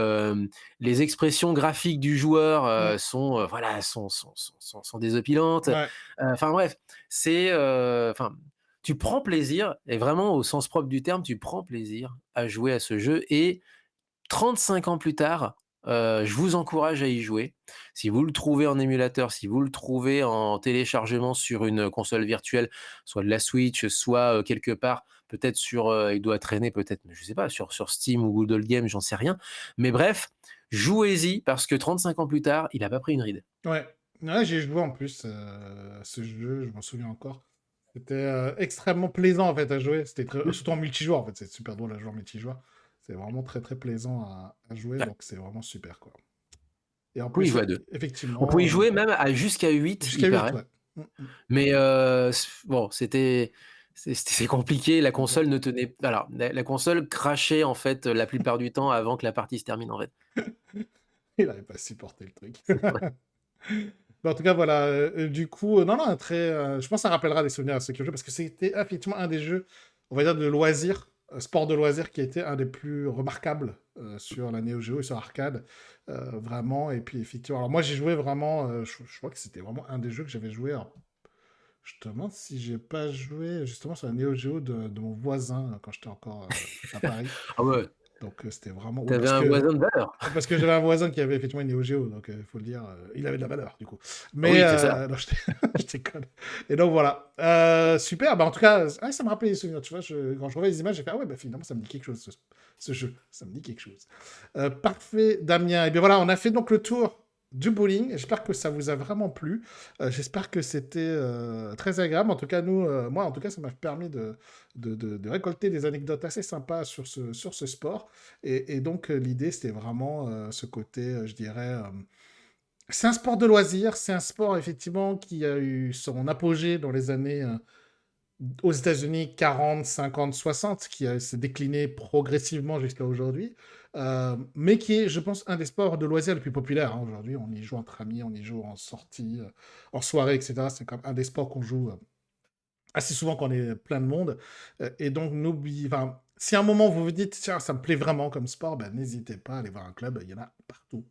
les expressions graphiques du joueur, Hmm. voilà, sont désopilantes. Ouais. Enfin bref, enfin, tu prends plaisir et vraiment au sens propre du terme, tu prends plaisir à jouer à ce jeu et 35 ans plus tard, je vous encourage à y jouer. Si vous le trouvez en émulateur, si vous le trouvez en téléchargement sur une console virtuelle, soit de la Switch, soit, quelque part, peut-être il doit traîner peut-être, je sais pas, sur Steam ou Google Games, j'en sais rien. Mais bref, jouez-y parce que 35 ans plus tard, il a pas pris une ride. Ouais. Ouais, j'ai joué en plus à ce jeu, je m'en souviens encore. C'était extrêmement plaisant en fait à jouer. C'était Mmh. surtout en multijoueur en fait, c'est super drôle à jouer en multijoueur. C'est vraiment très très plaisant à jouer, Ouais, donc c'est vraiment super quoi. Et en on peut y plus, jouer à 2. On peut y effectivement, jouer même à jusqu'à 8, jusqu'à il 8, paraît. ouais. Mm, mm. Mais bon, c'est compliqué. La Bon. console ne tenait alors la console crashait en fait, la plupart du temps avant que la partie se termine en fait. Il n'avait pas supporté le truc. C'est vrai. Bah, en tout cas, voilà. Du coup, non, non, je pense que ça rappellera des souvenirs à ceux qui ont joué parce que c'était effectivement un des jeux, on va dire, de loisirs, sport de loisirs, qui était un des plus remarquables sur la Neo Geo et sur arcade. Vraiment. Et puis, effectivement, alors moi, j'ai joué vraiment, je crois que c'était vraiment un des jeux que j'avais joué. Alors, je te demande si j'ai pas joué justement sur la Neo Geo de mon voisin quand j'étais encore à Paris. Ah ouais, Donc, c'était vraiment. Oui, t'avais un voisin de valeur. parce que j'avais un voisin qui avait effectivement une Neo Geo, donc il faut le dire, il avait de la valeur du coup. Ah Mais oui, c'est ça. non, je déconne. Et donc voilà. Super, bah, en tout cas, ça me rappelait des souvenirs. Tu vois, quand je revois les images, j'ai fait ah ouais, bah finalement, ça me dit quelque chose, ce jeu. Ça me dit quelque chose. Parfait, Damien. Et bien voilà, on a fait donc le tour du bowling. J'espère que ça vous a vraiment plu. J'espère que c'était très agréable. En tout cas, moi, en tout cas, ça m'a permis de récolter des anecdotes assez sympas sur ce sport. Et donc, l'idée, c'était vraiment ce côté, je dirais, c'est un sport de loisir, c'est un sport effectivement qui a eu son apogée dans les années, aux États-Unis, 40, 50, 60, s'est décliné progressivement jusqu'à aujourd'hui, mais qui est, je pense, un des sports de loisirs les plus populaires, hein. Aujourd'hui, on y joue entre amis, on y joue en sortie, en soirée, etc. C'est comme un des sports qu'on joue assez souvent quand on est plein de monde. Et donc, enfin, si à un moment vous vous dites, tiens, ça me plaît vraiment comme sport, ben, n'hésitez pas à aller voir un club, il y en a partout.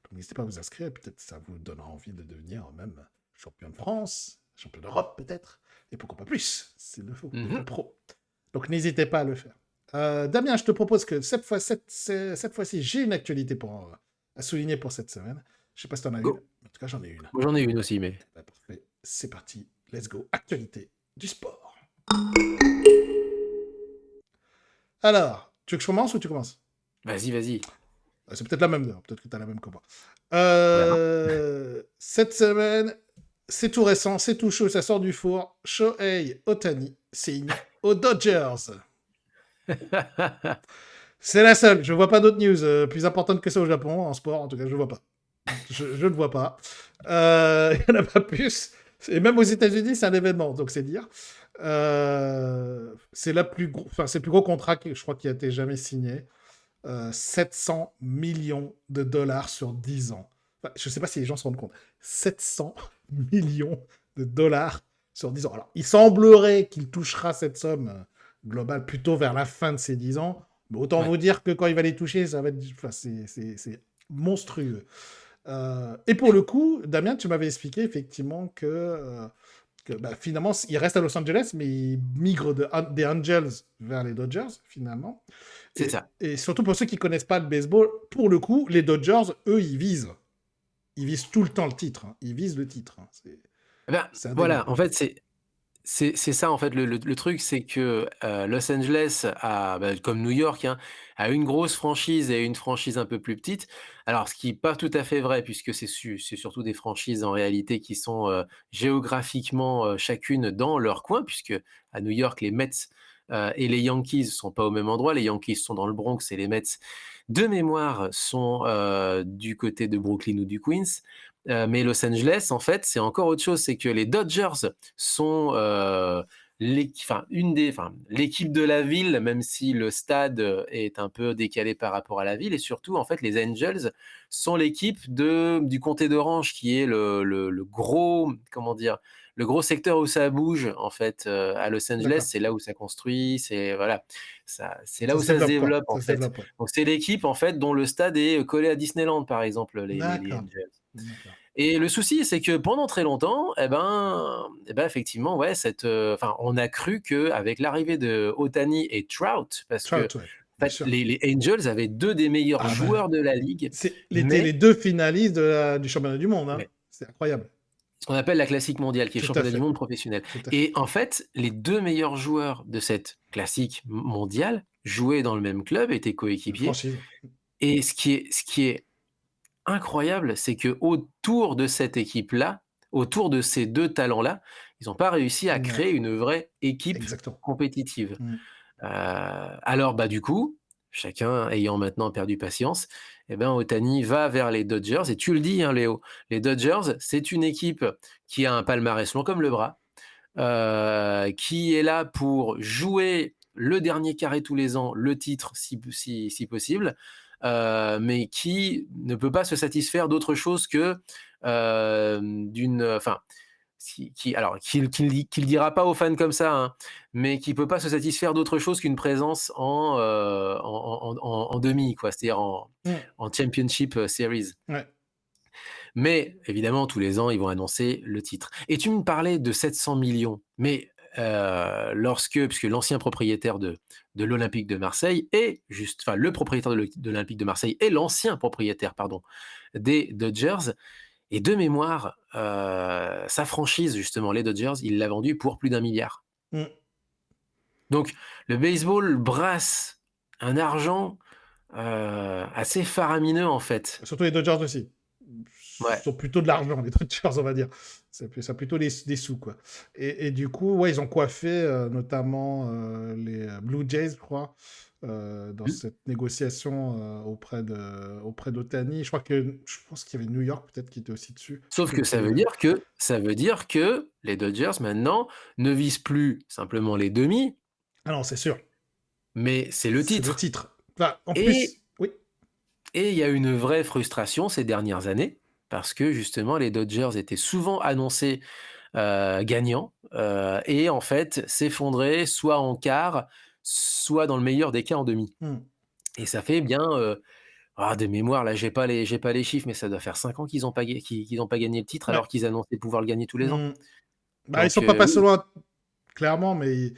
Donc, n'hésitez pas à vous inscrire, peut-être ça vous donnera envie de devenir même champion de France, champion d'Europe peut-être, et pourquoi pas plus, s'il le faut, devenir Mhm. pro. Donc, n'hésitez pas à le faire. Damien, je te propose que cette fois-ci, j'ai une actualité à souligner pour cette semaine. Je sais pas si tu en as une. Go. En tout cas, j'en ai une. Moi, j'en ai une aussi, mais Ben, parfait. C'est parti. Let's go. Actualité du sport. Alors, tu veux que je commence ou tu commences? vas-y, vas-y. C'est peut-être la même d'ailleurs, peut-être que tu as la même que moi. On verra. Cette semaine, c'est tout récent, c'est tout chaud, ça sort du four. Shohei Ohtani signe aux Dodgers. C'est la seule, je vois pas d'autres news plus importantes que ça au Japon, en sport en tout cas, je vois pas. Je ne vois pas. Il n'y en a pas plus. Et même aux États-Unis, c'est un événement, donc c'est dire. C'est c'est le plus gros contrat je crois qui a été jamais signé. 700 millions de dollars sur 10 ans. Enfin, je ne sais pas si les gens se rendent compte. 700 millions de dollars sur 10 ans. Alors, il semblerait qu'il touchera cette somme globale plutôt vers la fin de ces 10 ans. Mais autant Ouais. vous dire que quand il va les toucher, ça va être, enfin, c'est monstrueux. Et pour le coup, Damien, tu m'avais expliqué effectivement que bah, finalement, il reste à Los Angeles, mais il migre des Angels vers les Dodgers, finalement. C'est ça. Et surtout pour ceux qui connaissent pas le baseball, pour le coup, les Dodgers, eux, ils visent. Ils visent tout le temps le titre, hein. Ils visent le titre, hein. Eh ben, C'est indéniable. voilà, en fait, c'est ça, en fait, le truc, c'est que Los Angeles a, bah, comme New York, hein, a une grosse franchise et une franchise un peu plus petite. Alors, ce qui n'est pas tout à fait vrai, puisque c'est surtout des franchises en réalité qui sont géographiquement chacune dans leur coin, puisque à New York, les Mets et les Yankees sont pas au même endroit. Les Yankees sont dans le Bronx et les Mets, de mémoire, sont du côté de Brooklyn ou du Queens. Mais Los Angeles, en fait, c'est encore autre chose. C'est que les Dodgers sont l'équipe de la ville, même si le stade est un peu décalé par rapport à la ville. Et surtout, en fait, les Angels sont l'équipe du comté d'Orange, qui est le gros, comment dire, le gros secteur où ça bouge, en fait, à Los Angeles. D'accord. C'est là où ça construit, voilà, c'est là Ça où se ça se développe, quoi. développe, en Ça se fait. développe, ouais. Donc, c'est l'équipe, en fait, dont le stade est collé à Disneyland, par exemple, les D'accord. Angels. D'accord. Et le souci, c'est que pendant très longtemps, effectivement, ouais, on a cru qu'avec l'arrivée de Ohtani et Trout, parce que Trout, ouais, en bien fait, sûr. les Angels avaient deux des meilleurs Ah ben, joueurs de la ligue, c'est les mais deux finalistes du championnat du monde, hein. ouais, C'est incroyable. ce qu'on appelle la classique mondiale, qui est le Tout à championnat du fait. monde professionnel. Tout à fait. Et en fait, les deux meilleurs joueurs de cette classique mondiale jouaient dans le même club, étaient Une coéquipiers. franchise. Et ce qui est incroyable, c'est que autour de cette équipe-là, autour de ces 2 talents-là, ils n'ont pas réussi à Ouais, créer une vraie équipe exactement. compétitive. Mm. Alors, bah, du coup, chacun ayant maintenant perdu patience, eh ben, Ohtani va vers les Dodgers et tu le dis, hein, Léo, les Dodgers, c'est une équipe qui a un palmarès long comme le bras, qui est là pour jouer le dernier carré tous les ans, le titre si possible, mais qui ne peut pas se satisfaire d'autre chose que enfin, alors, qu'il dira pas aux fans comme ça, hein, mais qui peut pas se satisfaire d'autre chose qu'une présence en demi, quoi, c'est-à-dire Mm. en Championship Series. Ouais. Mais évidemment, tous les ans, ils vont annoncer le titre. Et tu me parlais de 700 millions, mais puisque l'ancien propriétaire de l'Olympique de Marseille enfin le propriétaire de l'Olympique de Marseille est l'ancien propriétaire, pardon, des Dodgers. Et de mémoire, sa franchise, justement, les Dodgers, il l'a vendue pour plus d'1 milliard. Mm. Donc, le baseball brasse un argent assez faramineux, en fait. Surtout les Dodgers aussi. Ouais. Ce sont plutôt de l'argent, les Dodgers, on va dire. Ça plutôt des sous, quoi. Et du coup, ouais, ils ont coiffé notamment les Blue Jays, je crois, dans Mmh. cette négociation auprès d'Ohtani. Je pense qu'il y avait New York, peut-être, qui était aussi dessus. Je Sauf sais que plus. ça veut dire que les Dodgers, maintenant, ne visent plus simplement les demi, Ah non, c'est sûr. mais c'est le C'est le titre. titre. Enfin, en Et plus, oui. Et il y a une vraie frustration ces dernières années, parce que justement les Dodgers étaient souvent annoncés, gagnants, et en fait s'effondraient soit en quart, soit dans le meilleur des cas en demi. Hmm. Et ça fait bien, de mémoire là j'ai pas les chiffres, mais ça doit faire 5 ans qu'ils ont pas gagné le titre Ouais. alors qu'ils annonçaient pouvoir le gagner tous les ans. Hmm. Bah, ils Donc sont pas passés oui. loin, clairement, mais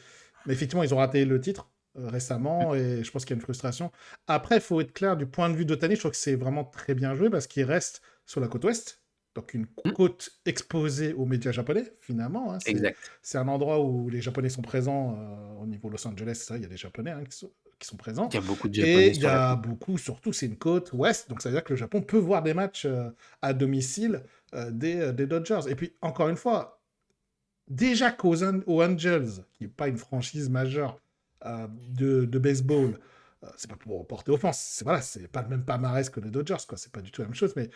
effectivement, ils ont raté le titre récemment et je pense qu'il y a une frustration. Après, il faut être clair, du point de vue d'Otani, je trouve que c'est vraiment très bien joué parce qu'il reste sur la côte ouest, donc une Mmh, côte exposée aux médias japonais, finalement, hein. exact. C'est un endroit où les Japonais sont présents au niveau Los Angeles, c'est vrai, il y a des Japonais hein, qui sont présents. Il y a beaucoup de Et Japonais il y sur la a côte. beaucoup, surtout, c'est une côte ouest, donc ça veut dire que le Japon peut voir des matchs à domicile des Dodgers. Et puis, encore une fois, déjà aux Angels, qui n'est pas une franchise majeure de baseball, c'est pas pour porter offense, c'est pas le même palmarès que les Dodgers, quoi. C'est pas du tout la même chose, mais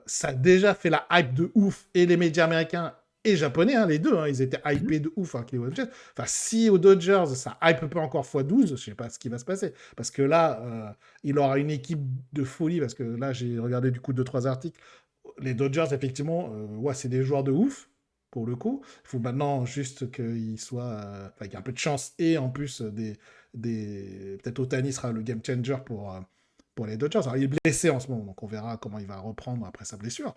ça a déjà fait la hype de ouf, et les médias américains et japonais, hein, les deux, hein, ils étaient Mmh. hypés de ouf avec les Angels. Enfin, si aux Dodgers, ça hype pas encore x12, je sais pas ce qui va se passer. Parce que là, il aura une équipe de folie, parce que là, j'ai regardé du coup 2-3 articles. Les Dodgers, effectivement, ouais, c'est des joueurs de ouf pour le coup. Il faut maintenant juste qu'il soit, enfin, qu'il y ait un peu de chance et en plus peut-être Otani sera le game changer pour les Dodgers. Alors, il est blessé en ce moment, donc on verra comment il va reprendre après sa blessure.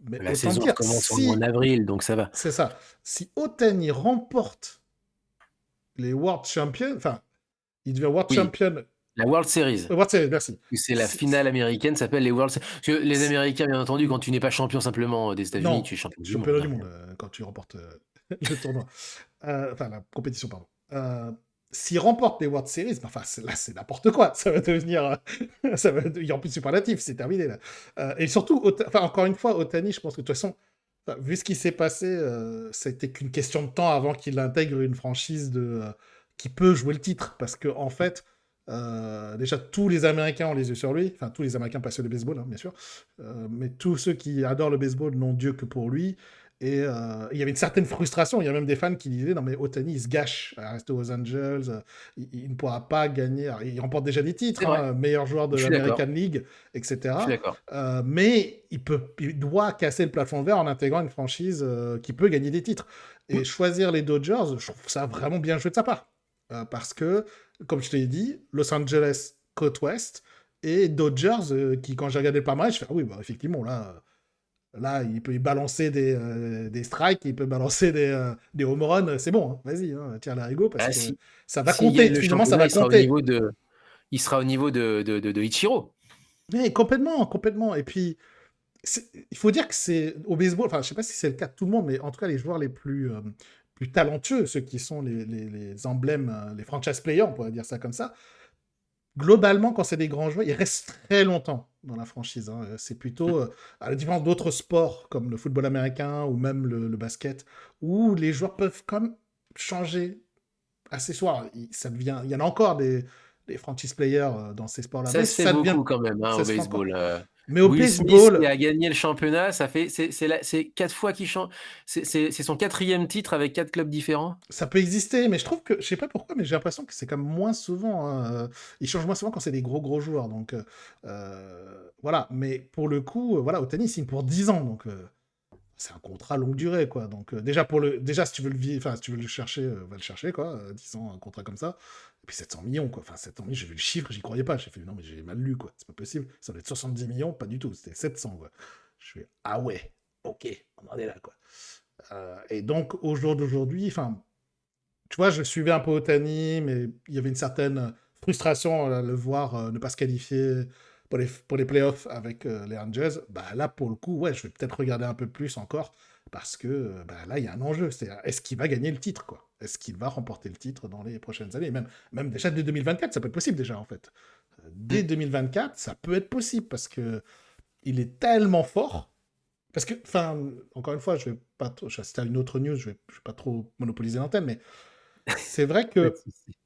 Mais La autant saison dire, recommence en si, avril, donc ça va. c'est ça, si Otani remporte les World Champions, enfin, il devient World Oui, Champion, la World Series. World Series, merci. C'est la finale américaine, s'appelle les World Series. Parce que les Américains, bien entendu, quand tu n'es pas champion simplement des États-Unis, Non, tu es champion du monde, championnat du hein. monde quand tu remportes le tournoi. Enfin, la compétition, pardon. S'il remporte les World Series, bah, enfin, là, c'est n'importe quoi. Ça va devenir. Ça va devenir en plus superlatif, c'est terminé, là. Et surtout, enfin, encore une fois, Otani, je pense que de toute façon, enfin, vu ce qui s'est passé, c'était qu'une question de temps avant qu'il intègre une franchise qui peut jouer le titre. Parce que, en fait, déjà, tous les Américains ont les yeux sur lui. Enfin, tous les Américains passionnés de baseball, hein, bien sûr. Mais tous ceux qui adorent le baseball n'ont Dieu que pour lui. Et il y avait une certaine frustration. Il y a même des fans qui disaient non, mais Otani, il se gâche à rester aux Angels. Il ne pourra pas gagner. Alors, il remporte déjà des titres, C'est vrai, hein, meilleur joueur de je suis d'accord, l'American League, je suis etc. d'accord. Mais il doit casser le plafond de verre en intégrant une franchise qui peut gagner des titres. Mmh. Et choisir les Dodgers, je trouve ça vraiment bien joué de sa part. Parce que, comme je te l'ai dit, Los Angeles, côte ouest, et Dodgers, qui, quand j'ai regardé le palmarès, je fais, ah oui, bah, effectivement, là, il peut y balancer des strikes, il peut balancer des home runs, c'est bon, hein, vas-y, hein, tire l'arigot, parce Bah, que si ça va s'il gagne compter, le finalement, ça championnat, va compter. il sera au niveau de Ichiro. Mais complètement, complètement. Et puis, il faut dire que c'est au baseball, enfin, je sais pas si c'est le cas de tout le monde, mais en tout cas, les joueurs les plus talentueux, ceux qui sont les emblèmes, les franchise players, on pourrait dire ça comme ça, globalement, quand c'est des grands joueurs, ils restent très longtemps dans la franchise, hein. C'est plutôt, à la différence d'autres sports comme le football américain ou même le basket, où les joueurs peuvent comme changer assez souvent. Il y en a encore les franchise players dans ces sports-là. Ça Mais se fait ça devient, beaucoup quand même, hein, ça au se fait encore. baseball. Mais au Will Smith qui baseball, a gagné le championnat, ça fait c'est 4 fois qu'il change. C'est son quatrième titre avec 4 clubs différents. ça peut exister, mais je trouve que, je sais pas pourquoi, mais j'ai l'impression que c'est quand même moins souvent, hein, ils changent moins souvent quand c'est des gros gros joueurs. Donc voilà. Mais pour le coup, voilà, Otani signe pour 10 ans, donc c'est un contrat longue durée, quoi. Donc déjà si tu veux enfin si tu veux le chercher, va le chercher, quoi. 10 ans, un contrat comme ça. Et puis 700 millions, quoi. Enfin 700 millions, j'ai vu le chiffre, j'y croyais pas. J'ai fait non mais j'ai mal lu, quoi. C'est pas possible. Ça doit être 70 millions, pas du tout. C'était 700, quoi. Je fais ah ouais, ok, on en est là, quoi. Et donc au jour d'aujourd'hui, enfin, tu vois, je suivais un peu Otani, mais il y avait une certaine frustration à le voir ne pas se qualifier pour les playoffs avec les Rangers. Bah, là, pour le coup, ouais, je vais peut-être regarder un peu plus encore parce que bah, là, il y a un enjeu. C'est est-ce qu'il va gagner le titre, quoi? Est-ce qu'il va remporter le titre dans les prochaines années? Même déjà dès 2024, ça peut être possible déjà, en fait. Dès Mmh. 2024, ça peut être possible parce que il est tellement fort. Parce que, enfin, encore une fois, je vais pas trop, c'était une autre news, je vais pas trop monopoliser l'antenne, mais c'est vrai Pas de que souci.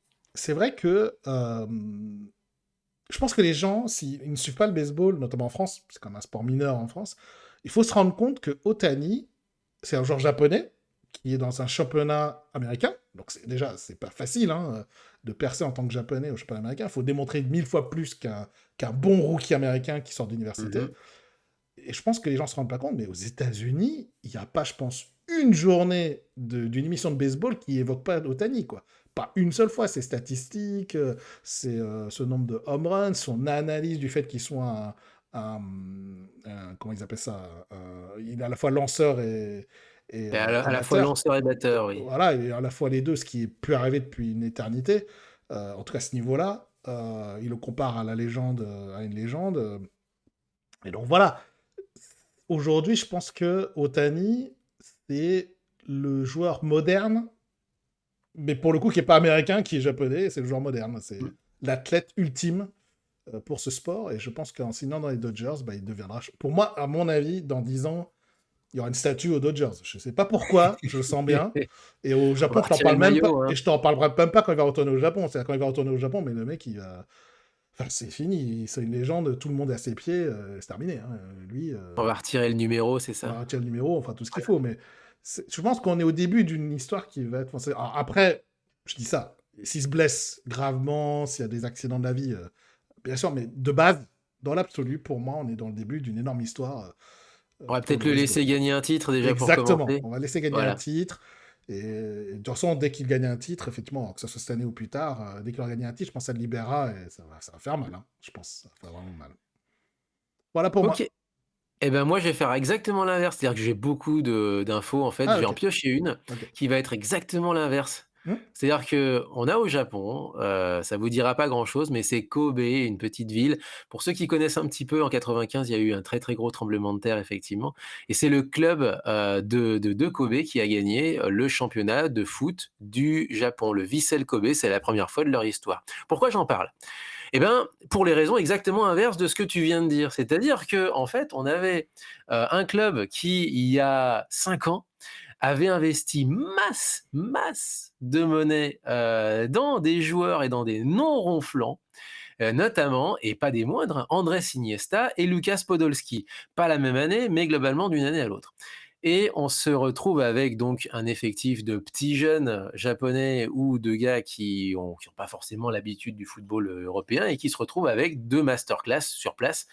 je pense que les gens, s'ils ne suivent pas le baseball, notamment en France, c'est comme un sport mineur en France, il faut se rendre compte que Otani, c'est un joueur japonais qui est dans un championnat américain. Donc déjà, c'est pas facile hein, de percer en tant que japonais au championnat américain. Il faut démontrer 1000 fois plus qu'un bon rookie américain qui sort d'université. Mmh. Et je pense que les gens se rendent pas compte, mais aux États-Unis, il n'y a pas, je pense, une journée d'une émission de baseball qui évoque pas Otani, quoi. Pas une seule fois. Ses statistiques, c'est ce nombre de home runs, son analyse du fait qu'il soit comment ils appellent ça, il est à la fois lanceur Et à et la fois batteur. lanceur et batteur, oui. Voilà, et à la fois les deux, ce qui est plus arrivé depuis une éternité. En tout cas, à ce niveau-là, il le compare à la légende, à une légende. Et donc voilà, aujourd'hui, je pense que Otani, c'est le joueur moderne, mais pour le coup, qui n'est pas américain, qui est japonais, c'est le joueur moderne. C'est Mmh. l'athlète ultime pour ce sport. Et je pense qu'en signant dans les Dodgers, bah, il deviendra. Pour moi, à mon avis, dans 10 ans, il y aura une statue aux Dodgers. Je ne sais pas pourquoi, je le sens bien. Et au On va Japon, je t'en retirer parle le même pas. maillot, Et hein. je t'en parlerai même pas quand il va retourner au Japon. C'est-à-dire quand il va retourner au Japon, mais le mec, il va. Enfin, c'est fini. C'est une légende. Tout le monde est à ses pieds. C'est terminé, hein. Lui, On va retirer le numéro, c'est on va ça? retirer le numéro, enfin tout ce qu'il faut, mais je pense qu'on est au début d'une histoire qui va être. Alors, après, je dis ça, s'il se blesse gravement, s'il y a des accidents de la vie, bien sûr, mais de base, dans l'absolu, pour moi, on est dans le début d'une énorme histoire On va pour peut-être le le baseball. laisser gagner un titre déjà pour Exactement, commencer. on va laisser gagner un Voilà. titre. Et de toute façon, dès qu'il gagne un titre, effectivement, que ce soit cette année ou plus tard, dès qu'il aura gagné un titre, je pense que ça le libérera et ça va faire mal, hein, je pense. Ça va faire vraiment mal. Voilà pour OK. moi. Et ben, moi, je vais faire exactement l'inverse. C'est-à-dire que j'ai beaucoup d'infos, en fait. Ah, Je vais en ok. piocher une Ok. qui va être exactement l'inverse. Hmm. C'est-à-dire qu'on a au Japon, ça vous dira pas grand-chose, mais c'est Kobe, une petite ville. Pour ceux qui connaissent un petit peu, en 95, il y a eu un très, très gros tremblement de terre, effectivement, et c'est le club, de Kobe qui a gagné, le championnat de foot du Japon. Le Vissel Kobe, c'est la première fois de leur histoire. Pourquoi j'en parle? Eh ben, pour les raisons exactement inverses de ce que tu viens de dire. C'est-à-dire que, en fait, on avait, un club qui, il y a 5 ans, avait investi masse de monnaie, dans des joueurs et dans des noms ronflants, notamment et pas des moindres, Andrés Iniesta et Lukas Podolski. Pas la même année, mais globalement d'une année à l'autre. Et on se retrouve avec donc un effectif de petits jeunes japonais ou de gars qui ont pas forcément l'habitude du football, européen et qui se retrouvent avec 2 masterclass sur place.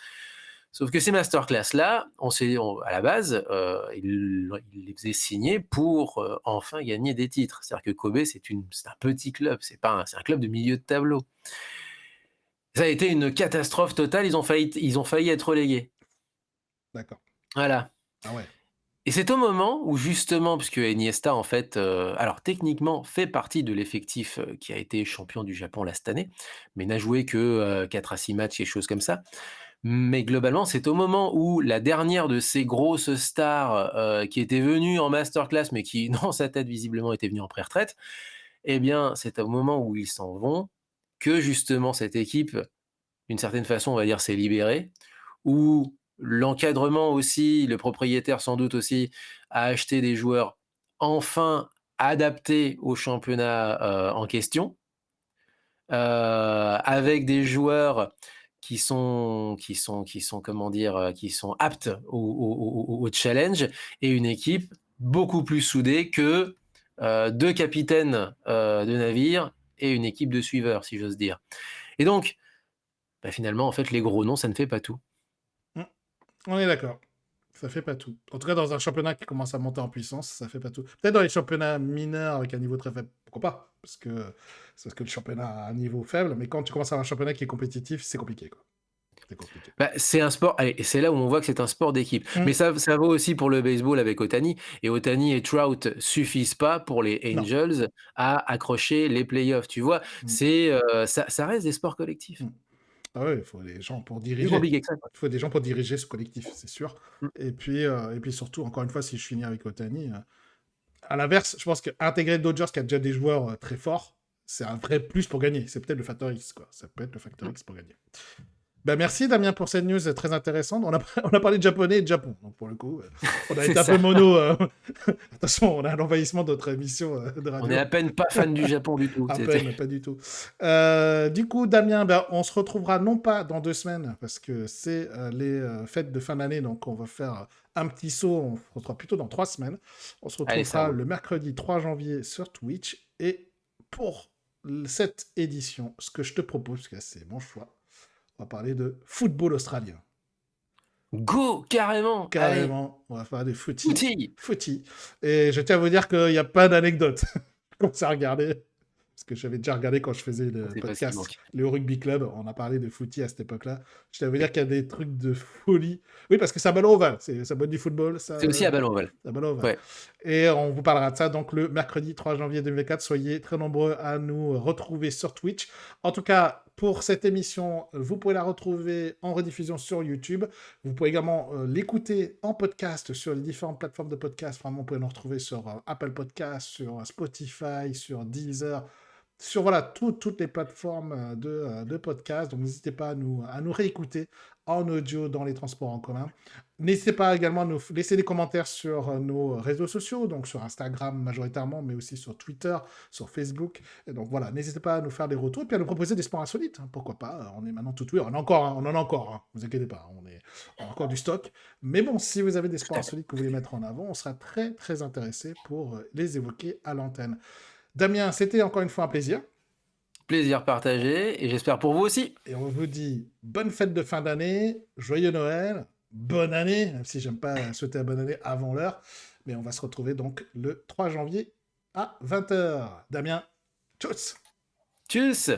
Sauf que ces masterclass-là, à la base, ils les faisaient signer pour, enfin gagner des titres. C'est-à-dire que Kobe, c'est un petit club, c'est un club de milieu de tableau. Ça a été une catastrophe totale, ils ont failli être relégués. D'accord. Voilà. Ah ouais. Et c'est au moment où justement, puisque Iniesta en fait, alors techniquement fait partie de l'effectif, qui a été champion du Japon là cette année, mais n'a joué que, 4 à 6 matchs, quelque chose comme ça. Mais globalement, c'est au moment où la dernière de ces grosses stars, qui était venue en masterclass, mais qui dans sa tête visiblement était venue en pré-retraite, eh bien, c'est au moment où ils s'en vont que justement cette équipe, d'une certaine façon, on va dire, s'est libérée, où l'encadrement aussi, le propriétaire sans doute aussi, a acheté des joueurs enfin adaptés au championnat, en question. avec des joueurs comment dire, qui sont aptes au challenge, et une équipe beaucoup plus soudée que 2 capitaines de navire et une équipe de suiveurs, si j'ose dire. Et donc, bah, finalement, en fait, les gros noms, ça ne fait pas tout. Mm. On est d'accord. Ça fait pas tout. En tout cas, dans un championnat qui commence à monter en puissance, ça fait pas tout. Peut-être dans les championnats mineurs avec un niveau très faible, pourquoi pas? C'est parce que le championnat a un niveau faible, mais quand tu commences à avoir un championnat qui est compétitif, c'est compliqué, quoi. C'est compliqué. Bah, c'est un sport, allez, et c'est là où on voit que c'est un sport d'équipe. Mm. Mais ça vaut aussi pour le baseball avec Ohtani. Et Ohtani et Trout suffisent pas pour les Non. Angels à accrocher les playoffs. Tu vois, Mm. ça reste des sports collectifs. Mm. Ah ouais, il faut des gens pour Plus diriger. compliqué que ça, quoi. Il faut des gens pour diriger ce collectif, c'est sûr. Mm. Et puis surtout, encore une fois, si je finis avec Otani, à l'inverse, je pense qu'intégrer Dodgers qui a déjà des joueurs très forts, c'est un vrai plus pour gagner. C'est peut-être le facteur X, quoi. Ça peut être le facteur X pour gagner. Ben merci Damien pour cette news très intéressante. On a parlé de japonais et de Japon, donc pour le coup, on a C'est été un ça. peu mono. Attention, on a l'envahissement d'autre émission de On radio. est à peine pas fan du Japon du tout. À peine, pas du tout. Du coup, Damien, ben, on se retrouvera non pas dans 2 semaines, parce que c'est les fêtes de fin d'année, donc on va faire un petit saut, on se retrouvera plutôt dans 3 semaines. On se Allez, ça retrouvera roule. le mercredi 3 janvier sur Twitch. Et pour cette édition, ce que je te propose, parce que c'est mon choix, on va parler de football australien. Go, carrément. Allez, Carrément, on va faire des footy. footy. Footy. Et je tiens à vous dire qu'il n'y a pas d'anecdote. Je commence à regarder. Parce que j'avais déjà regardé quand je faisais le C'est pas ce qui podcast, manque. le Rugby Club. On a parlé de footy à cette époque-là. Je tiens à vous dire qu'il y a des trucs de folie. Oui, parce que c'est un ballon ovale. Ça botte du football. C'est aussi à ballon ovale. Un ballon ovale. Ouais. Et on vous parlera de ça donc le mercredi 3 janvier 2024. Soyez très nombreux à nous retrouver sur Twitch. En tout cas, pour cette émission, vous pouvez la retrouver en rediffusion sur YouTube. Vous pouvez également l'écouter en podcast sur les différentes plateformes de podcast. Vraiment, vous pouvez nous retrouver sur Apple Podcast, sur Spotify, sur Deezer, sur voilà, toutes les plateformes de podcast. Donc n'hésitez pas à nous réécouter en audio dans les transports en commun. N'hésitez pas également à nous laisser des commentaires sur nos réseaux sociaux, donc sur Instagram majoritairement, mais aussi sur Twitter, sur Facebook. Et donc voilà, n'hésitez pas à nous faire des retours et puis à nous proposer des sports insolites. Hein, pourquoi pas, on est maintenant tout oui, on en a encore, hein, vous inquiétez pas, on a encore du stock. Mais bon, si vous avez des sports insolites que vous voulez mettre en avant, on sera très très intéressé pour les évoquer à l'antenne. Damien, c'était encore une fois un plaisir. Plaisir partagé, et j'espère pour vous aussi. Et on vous dit bonne fête de fin d'année, joyeux Noël, bonne année, même si j'aime pas souhaiter la bonne année avant l'heure. Mais on va se retrouver donc le 3 janvier à 20h. Damien, tchuss! Tchuss!